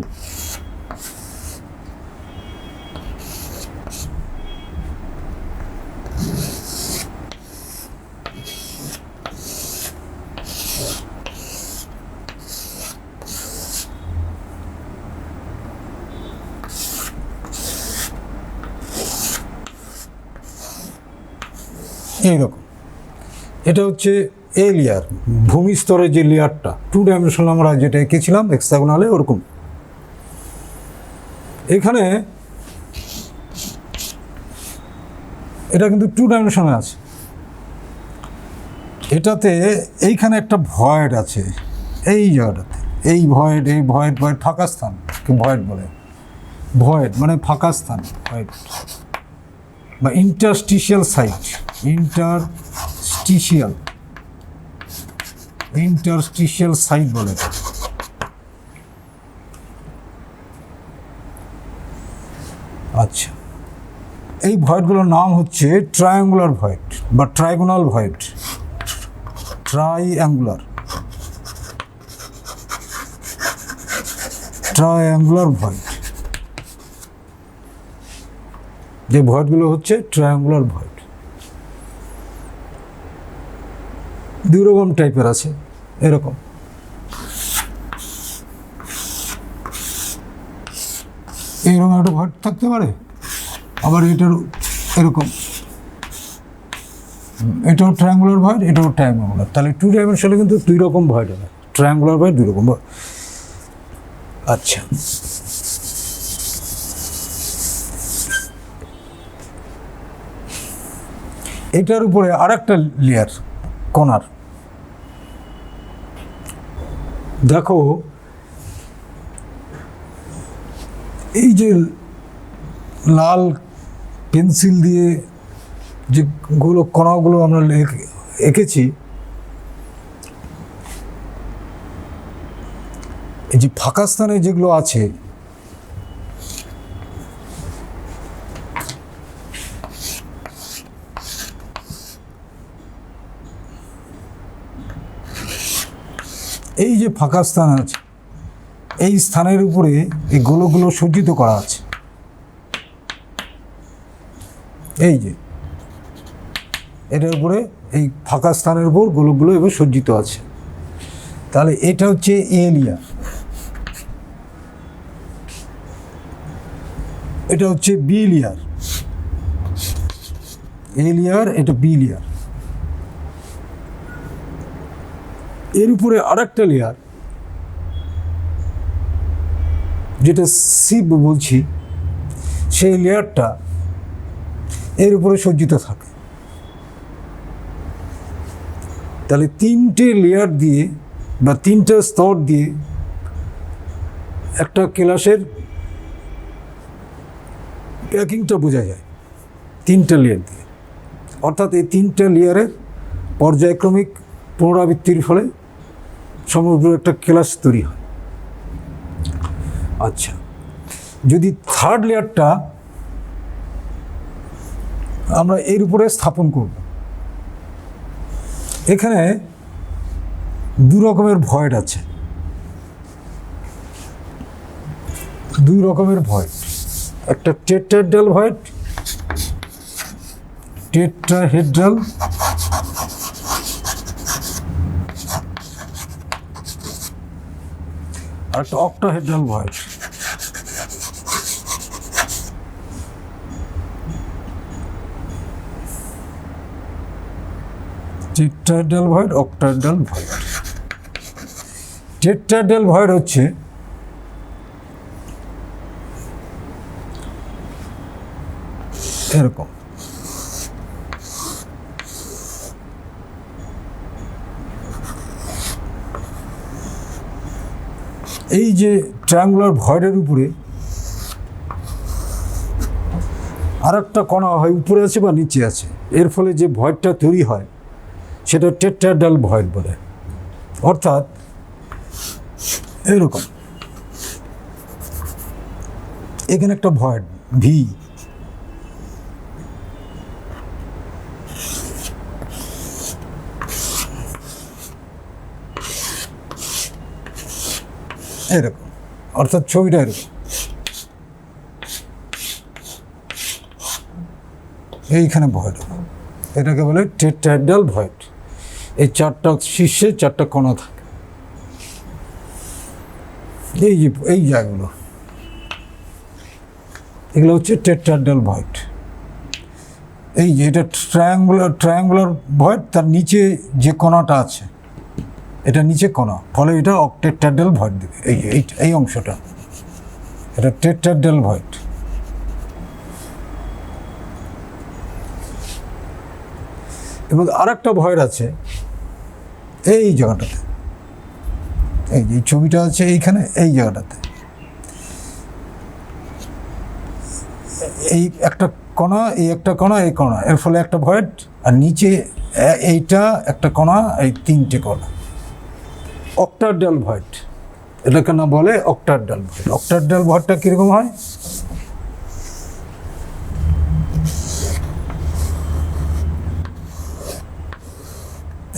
এইরকম, এটা হচ্ছে এ লেয়ার, ভূমি স্তরের যে লেয়ারটা 2 ডাইমেনশনাল আমরা যেটা এঁকেছিলাম হেক্সাগোনালে ওরকম। এখানে এটা কিন্তু 2 ডাইমেনশনে আছে। এটাতে এইখানে একটা ভয়েড আছে, এই জায়গাটাতে, এই ভয়েড ফাঁকা স্থান, ভয়েড বলে। ভয়েড মানে ফাঁকা স্থান, ভয়েড বা ইন্টারস্টিশিয়াল সাইট, ইন্টারস্টিশিয়াল সাইট বলে। আচ্ছা, এই ভয়েডগুলোর নাম হচ্ছে ট্রায়াঙ্গুলার ভয়েড বা ট্রাইগোনাল ভয়েড। ট্রায়াঙ্গুলার ভয়েড, যে ভয়েডগুলো হচ্ছে ট্রায়াঙ্গুলার ভয়েড। 2 রকম টাইপের আছে, এরকম। এইরকম একটা ভয়েড থাকতে পারে, আবার এটার এরকম, এটাও ট্রায়াঙ্গুলার ভয়েড, এটাও ট্রায়াঙ্গুলার। তাহলে 2 ডাইমেনশনে কিন্তু 2 রকম ভয়েড হবে, ট্রায়াঙ্গুলার ভয়েড 2 রকম। আচ্ছা, এটার উপরে আর একটা লেয়ার কণার। দেখো, এই যে লাল পেন্সিল দিয়ে যে কণাগুলো আমরা এঁকেছি, এই যে ফাঁকা স্থানে যেগুলো আছে, এই যে ফাঁকা স্থান আছে, এই স্থানের উপরে এই গোলকগুলো সজ্জিত করা আছে। এই যে এটার উপরে এই ফাঁকা স্থানের উপর গোলকগুলো এবার সজ্জিত আছে। তাহলে এটা হচ্ছে এ লেয়ার, এটা হচ্ছে বি লেয়ার, এ লেয়ার, এটা বি লেয়ার। এর উপরে আর একটা লেয়ার যেটা সি বলছি, সেই লেয়ারটা এর উপরে সজ্জিত থাকে। তাহলে 3টে লেয়ার দিয়ে বা 3টা স্তর দিয়ে একটা ক্লাসের প্যাকিংটা বোঝা যায়, 3টা লেয়ার দিয়ে। অর্থাৎ এই 3টা লেয়ারের পর্যায়ক্রমিক পুনরাবৃত্তির ফলে সমগ্র একটা ক্লাস তৈরি হয়। আচ্ছা, যদি 3rd লেয়ারটা আমরা এর উপরে স্থাপন করব, এখানে 2 রকমের ভয়েড আছে। দুই রকমের ভয়েড, একটা টেট্রাহেড্রাল ভয়েড, টেট্রাহেড্রাল আর একটা octahedral void. Tetrahedral void, octahedral void. Tetrahedral void হচ্ছে এরকম, এই যে ট্রায়াঙ্গুলার ভয়েডের উপরে আর একটা কণা হয়, উপরে আছে বা নিচে আছে, এর ফলে যে ভয়েডটা তৈরি হয় সেটা টেট্রাহেড্রাল ভয়েড বলে। অর্থাৎ এরকম এখানে একটা ভয়েড ভি, এরকম, অর্থাৎ ছবিটা এরকম, এইখানে ভয়েড, এটাকে বলে টেট্রাহেড্রাল ভয়েড। এই চারটা শীর্ষে চারটা কণা থাকে, এই যে এই জায়গাগুলো, এগুলো হচ্ছে টেট্রাহেড্রাল ভয়েড। এই যে এটা ট্রায়াঙ্গুলার ভয়েড, তার নিচে যে কণাটা আছে এটা নিচে কণা, ফলে এটা টেট্রাহেড্রাল ভয়েড দেবে। এই অংশটা এটা টেট্রাহেড্রাল ভয়েড। এবং আর একটা ভয়েড আছে এই জায়গাটাতে, এই যে ছবিটা আছে এইখানে, এই জায়গাটাতে এই একটা কণা, এই একটা কণা, এই কণা, এর ফলে একটা ভয়েড, আর নিচে এইটা একটা কণা, এই তিনটে কণা, অক্টাহেড্রাল ভয়েড। এটাকে না বলে অক্টাহেড্রাল ভয়েড। অক্টাহেড্রাল ভয়েডটা কীরকম হয়?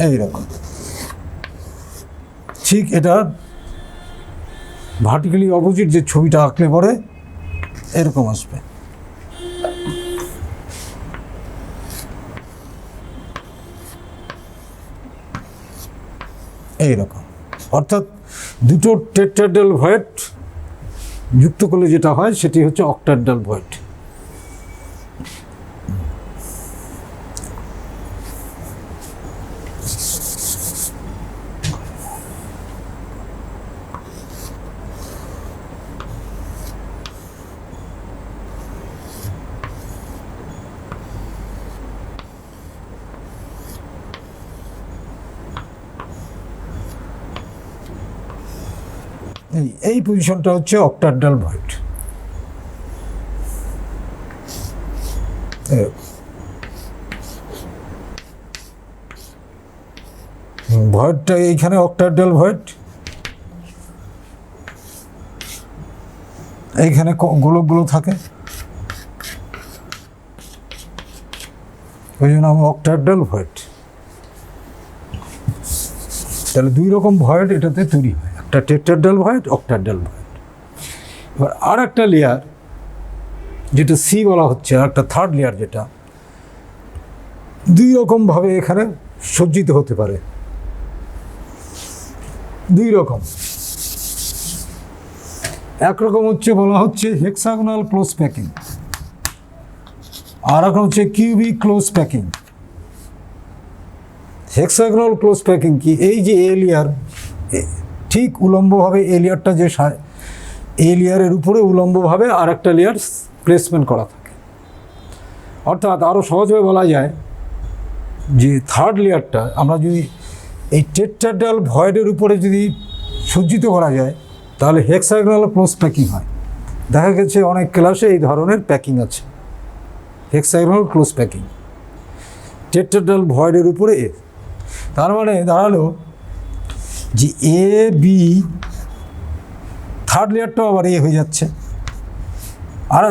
এইরকম, ঠিক এটা ভার্টিক্যালি অপোজিট যে ছবিটা আঁকলে পরে এরকম আসবে। এইরকম, অর্থাৎ দুটো টেট্রাহেড্রাল ভয়েড যুক্ত করলে যেটা হয় সেটি হচ্ছে অক্টাহেড্রাল ভয়েড। এই পজিশনটা হচ্ছে অক্টাহেড্রাল ভয়েড। ভয়েডটা এইখানে অক্টাহেড্রাল ভয়েড, এইখানে গোলকগুলো থাকে, ওই জন্য আমার অক্টাহেড্রাল ভয়েড। তাহলে দুই রকম ভয়েড এটাতে তৈরি হয়, একটা টেট্রাহেড্রাল ভয়েড, অক্টাহেড্রাল ভয়েড। এবার আর একটা লেয়ার যেটা সি বলা হচ্ছে, আর একটা থার্ড লেয়ার যেটা দুই রকমভাবে এখানে সজ্জিত হতে পারে, দুই রকম। একরকম হচ্ছে বলা হচ্ছে হেক্সাগোনাল ক্লোজ প্যাকিং, আর এখন হচ্ছে cubic close packing. Hexagonal close packing কি? এই যে এ লেয়ার, ঠিক উলম্বভাবে এ লেয়ারটা, যে এ লেয়ারের উপরে উলম্বভাবে আর একটা লেয়ার প্লেসমেন্ট করা থাকে। অর্থাৎ আরও সহজভাবে বলা যায় যে থার্ড লেয়ারটা আমরা যদি এই টেট্রাহেড্রাল ভয়েডের উপরে যদি সজ্জিত করা যায় তাহলে হেক্সাগোনাল ক্লোজ প্যাকিং হয়। দেখা গেছে অনেক ক্লাসে এই ধরনের প্যাকিং আছে, হেক্সাগোনাল ক্লোজ প্যাকিং টেট্রাহেড্রাল ভয়েডের উপরে এ। তার মানে দাঁড়ালো যে এ বি, থার্ড লেয়ারটাও আবার এ হয়ে যাচ্ছে, আর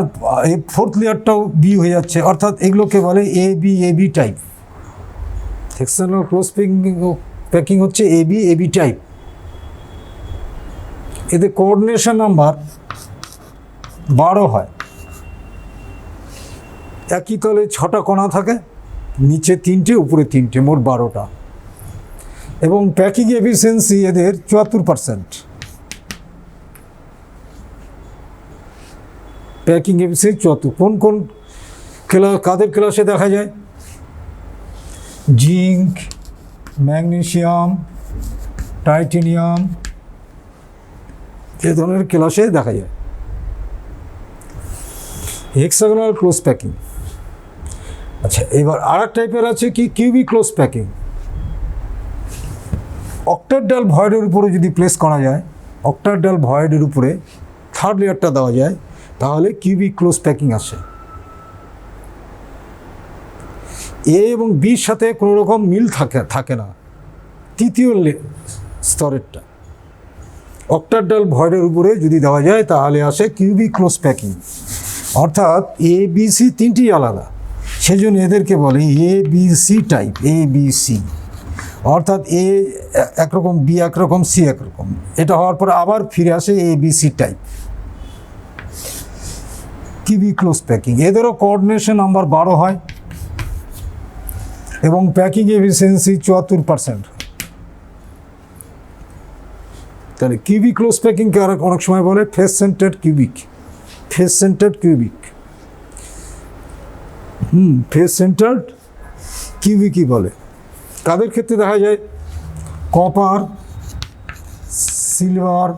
এই ফোর্থ লেয়ারটাও বি হয়ে যাচ্ছে। অর্থাৎ এগুলোকে বলে A B type. Hexagonal close packing হচ্ছে এ বি টাইপ। এতে কোঅর্ডিনেশন নাম্বার 12 হয়। একই তলে 6টা কণা থাকে, নিচে 3টে উপরে 3টে, মোট 12টা। এবং প্যাকিং এফিসিয়েন্সি এদের 74%। Packing efficiency 74। কোন কোন কাদের ক্লাসে দেখা যায়? জিঙ্ক, ম্যাগনেসিয়াম, টাইটেনিয়াম, এ ধরনের ক্লাসে দেখা যায়। Hexagonal close packing. আচ্ছা, এবার আর এক টাইপের আছে কি কিউবিক ক্লোজ প্যাকিং। অক্টাডাল ভয়েডের উপরে যদি প্লেস করা যায়, অক্টাডাল ভয়েডের উপরে থার্ড লেয়ারটা দেওয়া যায়, তাহলে কিউবিক ক্লোজ প্যাকিং আসে। এ এবং বির সাথে কোনো রকম মিল থাকে না, তৃতীয় স্তরেরটা। অক্টাডাল ভয়েডের উপরে যদি দেওয়া যায় তাহলে আসে কিউবিক ক্লোজ প্যাকিং। অর্থাৎ এ বি সি 3টি আলাদা, সেজন্য এদেরকে বলে A B C type. A B C অর্থাৎ এ একরকম, বি একরকম, সি একরকম। এটা হওয়ার পর আবার ফিরে আসে A B C type. Cubic close packing এদেরও কোঅর্ডিনেশন নাম্বার 12 হয় এবং প্যাকিং এফিসিয়েন্সি 74%। তাহলে কিউবিক ক্লোজ প্যাকিংকে আর অনেক সময় বলে face centred cubic. Face centred cubic, face centred কিউবিকই বলে। কাদের ক্ষেত্রে দেখা যায়? কপার, সিলভার,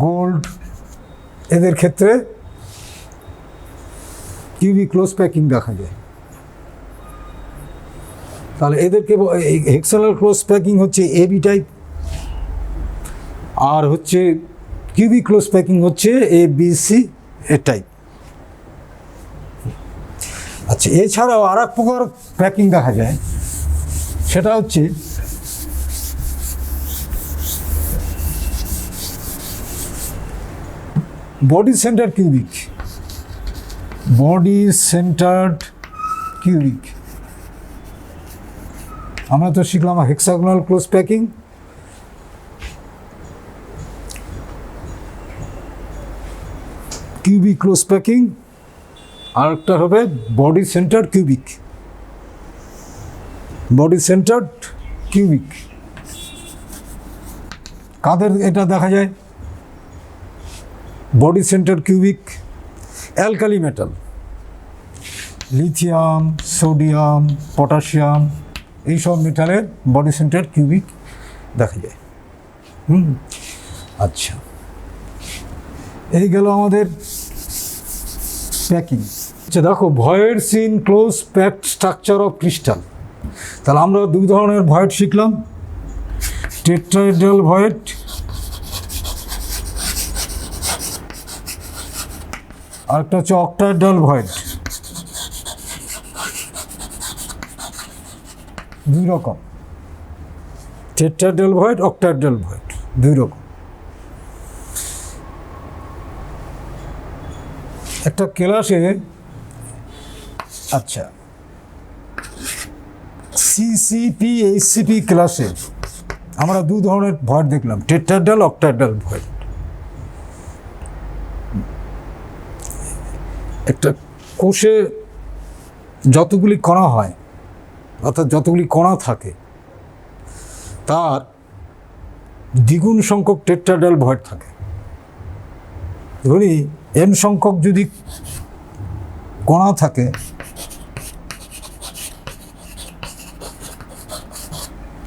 গোল্ড, এদের ক্ষেত্রে কিউবিক ক্লোজ প্যাকিং দেখা যায়। তাহলে এদেরকে হেক্সাগোনাল ক্লোজ প্যাকিং হচ্ছে এবি টাইপ, আর হচ্ছে কিউবিক ক্লোজ প্যাকিং হচ্ছে A B C A type. আচ্ছা, এছাড়াও আর এক প্রকার প্যাকিং দেখা যায়, সেটা হচ্ছে body centred cubic. Body centred cubic আমরা তো শিখলাম hexagonal close packing, cubic close packing, আর একটা হবে body centred cubic. Body centred cubic কাদের এটা দেখা যায়? Body centred cubic alkali metal, lithium, sodium, potassium, এইসব মেটালের বডি সেন্টার্ড কিউবিক দেখা যায়। আচ্ছা, এই গেল আমাদের প্যাকিং। আচ্ছা দেখো, voids in close packed structure of crystal. তাহলে আমরা দুই ধরনের ভয়েড শিখলাম, টেট্রাহেড্রাল ভয়েড আর একটা হচ্ছে অক্টাহেড্রাল ভয়েড। দুই রকম, টেট্রাহেড্রাল ভয়েড, অক্টাহেড্রাল ভয়েড, দুই রকম। একটা ক্লাসে, আচ্ছা সিসিপি এইচসিপি ক্লাসে আমরা দু ধরনের ভয়েড দেখলাম, টেট্রাহেড্রাল, অক্টাহেড্রাল ভয়েড। একটা কোষে যতগুলি কণা হয়, অর্থাৎ যতগুলি কণা থাকে, তার দ্বিগুণ সংখ্যক টেট্রাহেড্রাল ভয়েড থাকে। ধরি এন সংখ্যক যদি কণা থাকে,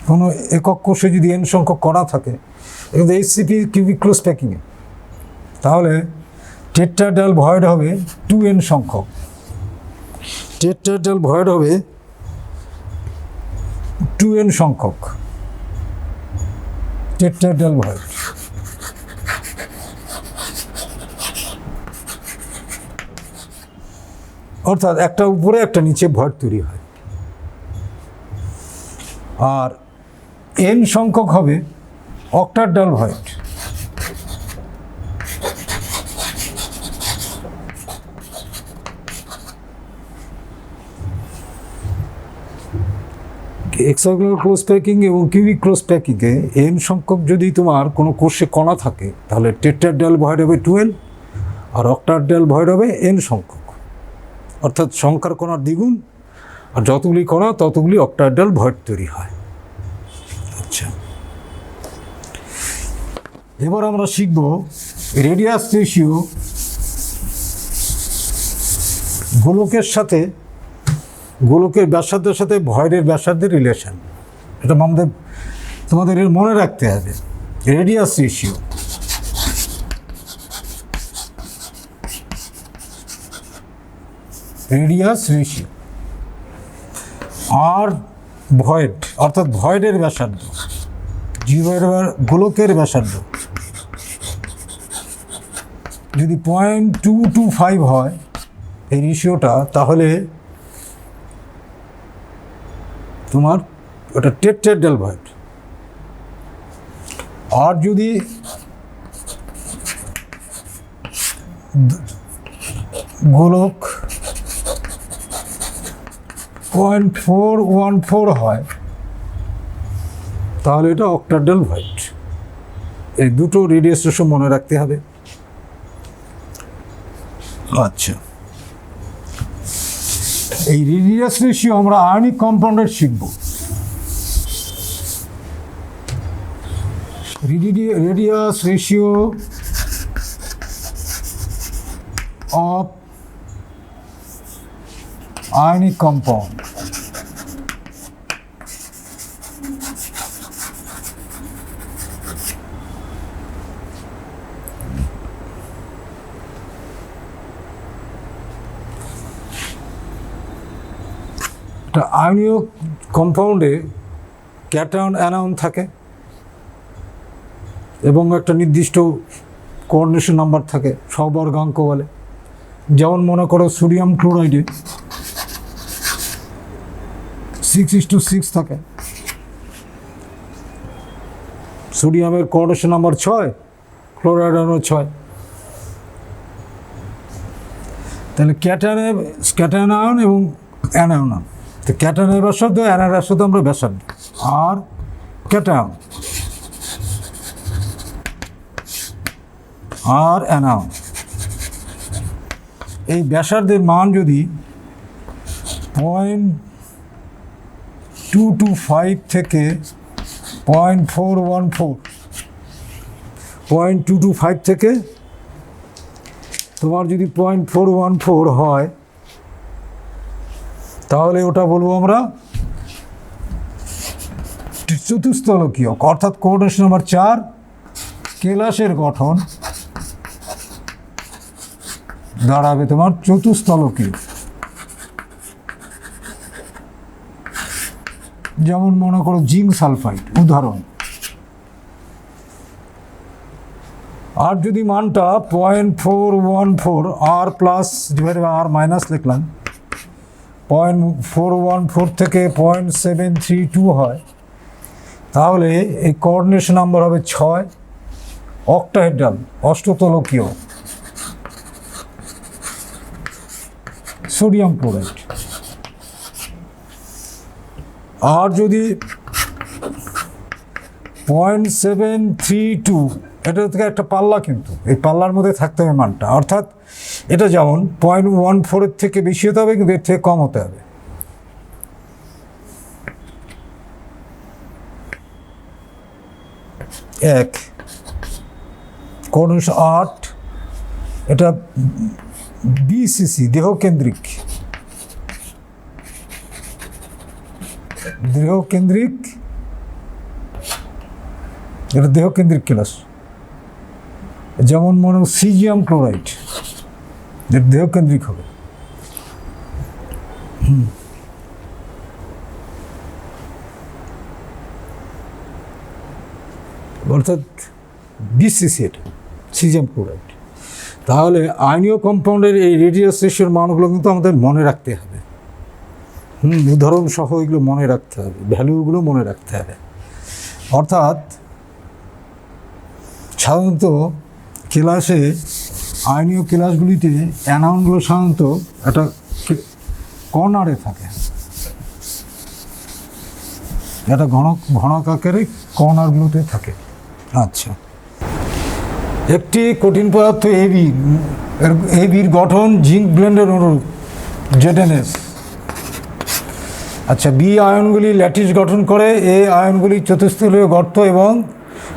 কোনো একক কোষে যদি এন সংখ্যক কণা থাকে, কিন্তু এইচসিপি কিউবিক ক্লোজ প্যাকিংয়ে, তাহলে টেট্রাহেড্রাল ভয়েড হবে 2n সংখ্যক। টেট্রাহেড্রাল ভয়েড হবে 2n সংখ্যক টেট্রাহেড্রাল ভয়েড। অর্থাৎ একটা উপরে একটা নিচে ভয়েড তৈরি হয়। আর n সংখ্যক হবে octahedral void. Hexagonal close packing এবং কিউবিক ক্লোজ প্যাকিংয়ে n সংখ্যক যদি তোমার কোনো কোষে কণা থাকে, তাহলে টেট্রাহেড্রাল ভয়েড হবে 12, আর অক্টাহেড্রাল ভয়েড হবে এন সংখ্যক, অর্থাৎ সংখ্যার কণার দ্বিগুণ, আর যতগুলি কণা ততগুলি অক্টাহেড্রাল ভয়েড তৈরি হয়। আচ্ছা, এবার আমরা শিখব রেডিয়াস রেশিও গোলকের ব্যাসার্ধের সাথে ভয়েডের ব্যাসার্ধের রিলেশন। এটা তোমাদের মনে রাখতে হবে। রেডিয়াস রেশিও আর ভয়েড, অর্থাৎ ভয়েডের ব্যাসার্ধ, গোলকের ব্যাসার্ধ যদি 0.225 হয় এই রেশিওটা, তাহলে তোমার ওটা টেট্রাহেড্রাল ভয়েড। আর যদি গোলক 0.414 হয় তাহলে এটা অক্টাহেড্রাল ভয়েড। এই দুটো রেডিয়াস রেশিও মনে রাখতে হবে। আচ্ছা, এই রেডিয়াস রেশিও আমরা আয়নিক কম্পাউন্ডের শিখব। Radius ratio of ionic compound. একটা আয়নীয় কম্পাউন্ডে ক্যাটায়ন অ্যানায়ন থাকে এবং একটা নির্দিষ্ট কোঅর্ডিনেশন নাম্বার থাকে, সবর্গাঙ্ক বলে। যেমন মনে করো সোডিয়াম ক্লোরাইডে 6:6 থাকে, সোডিয়ামের কোঅর্ডিনেশন নাম্বার 6, ক্লোরাইডেরও 6। তাহলে ক্যাটায়ন আয়ন এবং অ্যানায়ন আয়ন, তো ক্যাটায়নের ব্যাসার্ধ অ্যানায়নের ব্যাসার্ধ আমরা ব্যাসার্ধ। আর ক্যাটায়ন আর অ্যানায়ন, এই ব্যাসার্ধের মান যদি 0.225 থেকে 0.225 থেকে তোমার যদি 0.414 হয় তাহলে ওটা বলবো আমরা চতুস্থলকীয়, অর্থাৎ কোঅর্ডিনেশন নাম্বার 4 কেলাসের গঠন দাঁড়াবে তোমার চতুস্থলকীয়। যেমন মনে করো জিঙ্ক সালফাইড উদাহরণ। আর যদি মানটা 0.414 আর প্লাস আর মাইনাস লিখলাম 0.414 থেকে 0.732 হয় তাহলে এই কোঅর্ডিনেশন নাম্বার হবে 6, অক্টাহেড্রাল অষ্টতলকীয় সোডিয়াম ক্লোরাইড। আর যদি 0.732, এটা থেকে একটা পাল্লা, কিন্তু এই পাল্লার মধ্যে থাকতে হবে মানটা, অর্থাৎ এটা যেমন 0.14 থেকে বেশি হতে হবে কিন্তু এর থেকে কম হতে হবে। এক কোঅর্ডিনেশন 8, এটা বিসিসি দেহকেন্দ্রিক এটা দেহকেন্দ্রিক ক্লাস। যেমন মনে সিজিয়াম ক্লোরাইড, এটা দেহকেন্দ্রিক হবে। অর্থাৎ বিসিসি এটা সিজিয়াম ক্লোরাইড। তাহলে আয়নীয় কম্পাউন্ডের এই রেডিয়াস রেশিওর মানগুলো কিন্তু আমাদের মনে রাখতে হবে। উদাহরণ সহ এগুলো মনে রাখতে হবে, ভ্যালুগুলো মনে রাখতে হবে। অর্থাৎ সাধারণত ক্লাসে আয়নীয় ক্লাসগুলিতে অ্যানায়নগুলো সাধারণত একটা কর্নারে থাকে, একটা ঘনক আকারে কর্নারগুলোতে থাকে। আচ্ছা, একটি কঠিন পদার্থ এবি এবির গঠন জিঙ্ক ব্লেন্ডের অনুরূপ ZnS। আচ্ছা, বি আয়নগুলি ল্যাটিস গঠন করে, এ আয়নগুলি চতুস্থলীয় গর্ত এবং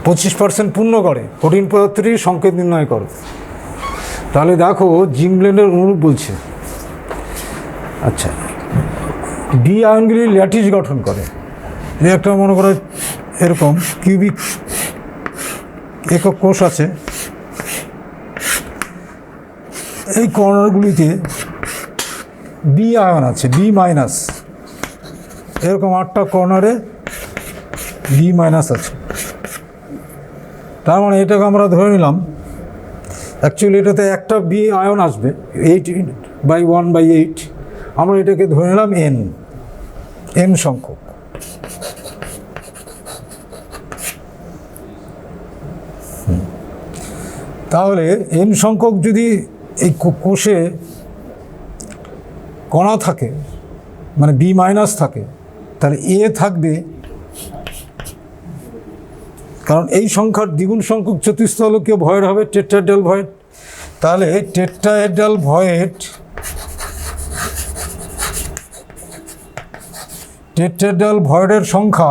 25% পূর্ণ করে। কঠিন পদার্থটির সংকেত নির্ণয় করো। তাহলে দেখো জিঙ্ক ব্লেন্ডের অনুরূপ বলছে। আচ্ছা, বি আয়নগুলি ল্যাটিস গঠন করে। এই একটা মনে করো এরকম কিউবিক একক কোষ আছে, এই কর্নারগুলিতে বি আয়ন আছে, বি মাইনাস, এরকম 8টা কর্নারে বি মাইনাস আছে। তার মানে এটাকে আমরা ধরে নিলাম, অ্যাকচুয়ালি এটাতে একটা বি আয়ন আসবে 8/1/8, আমরা এটাকে ধরে নিলাম এন সংখ্যক। তাহলে এন সংখ্যক যদি এই কোষে কণা থাকে, মানে বি মাইনাস থাকে, তাহলে এ থাকবে, কারণ এই সংখ্যার দ্বিগুণ সংখ্যক চতুস্থলকীয় ভয়েড হবে টেট্রাহেড্রাল ভয়েড। তাহলে টেট্রাহেড্রাল ভয়েডের সংখ্যা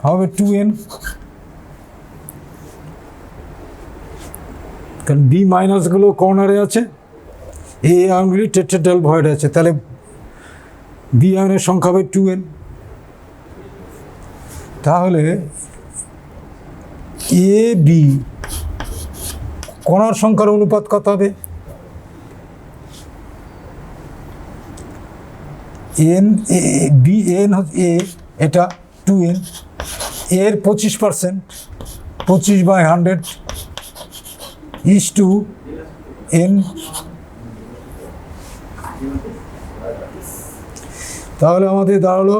হবে 2n, কারণ বি মাইনাসগুলো কর্নারে আছে, এ আয়নগুলি টেট্রাহেড্রাল ভয়েড আছে, তাহলে বি আয়নের সংখ্যা হবে 2n। তাহলে এ বি কণার সংখ্যার অনুপাত কত হবে? এন বি এন এ, এটা 2n, এর 25%, 25/100 ইজ টু n। তাহলে আমাদের দাঁড়ালো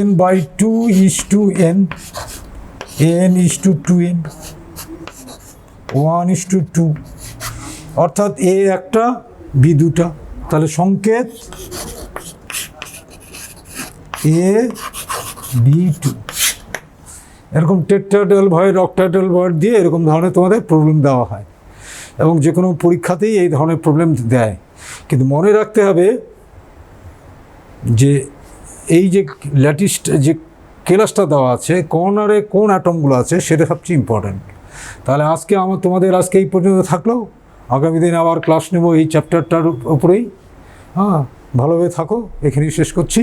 n/2 is to n, n is to 2n, 1 is to 2, অর্থাৎ এ একটা বি দুটা। তাহলে সংকেত AB2। এরকম টেট্রাহেড্রাল ভয়েড, অক্টাহেড্রাল ভয়েড দিয়ে এরকম ধরনের তোমাদের প্রবলেম দেওয়া হয়, এবং যে কোনো পরীক্ষাতেই এই ধরনের প্রবলেম দেয়। কিন্তু মনে রাখতে হবে যে এই যে ল্যাটিস যে কেলাসটা দেওয়া আছে, কর্নারে কোন অ্যাটমগুলো আছে, সেটা সবচেয়ে ইম্পর্ট্যান্ট। তাহলে আজকে তোমাদের এই পর্যন্ত থাকলো। আগামী দিন আবার ক্লাস নেব এই চ্যাপ্টারটার উপরেই। ভালোভাবে থাকো, এখানেই শেষ করছি।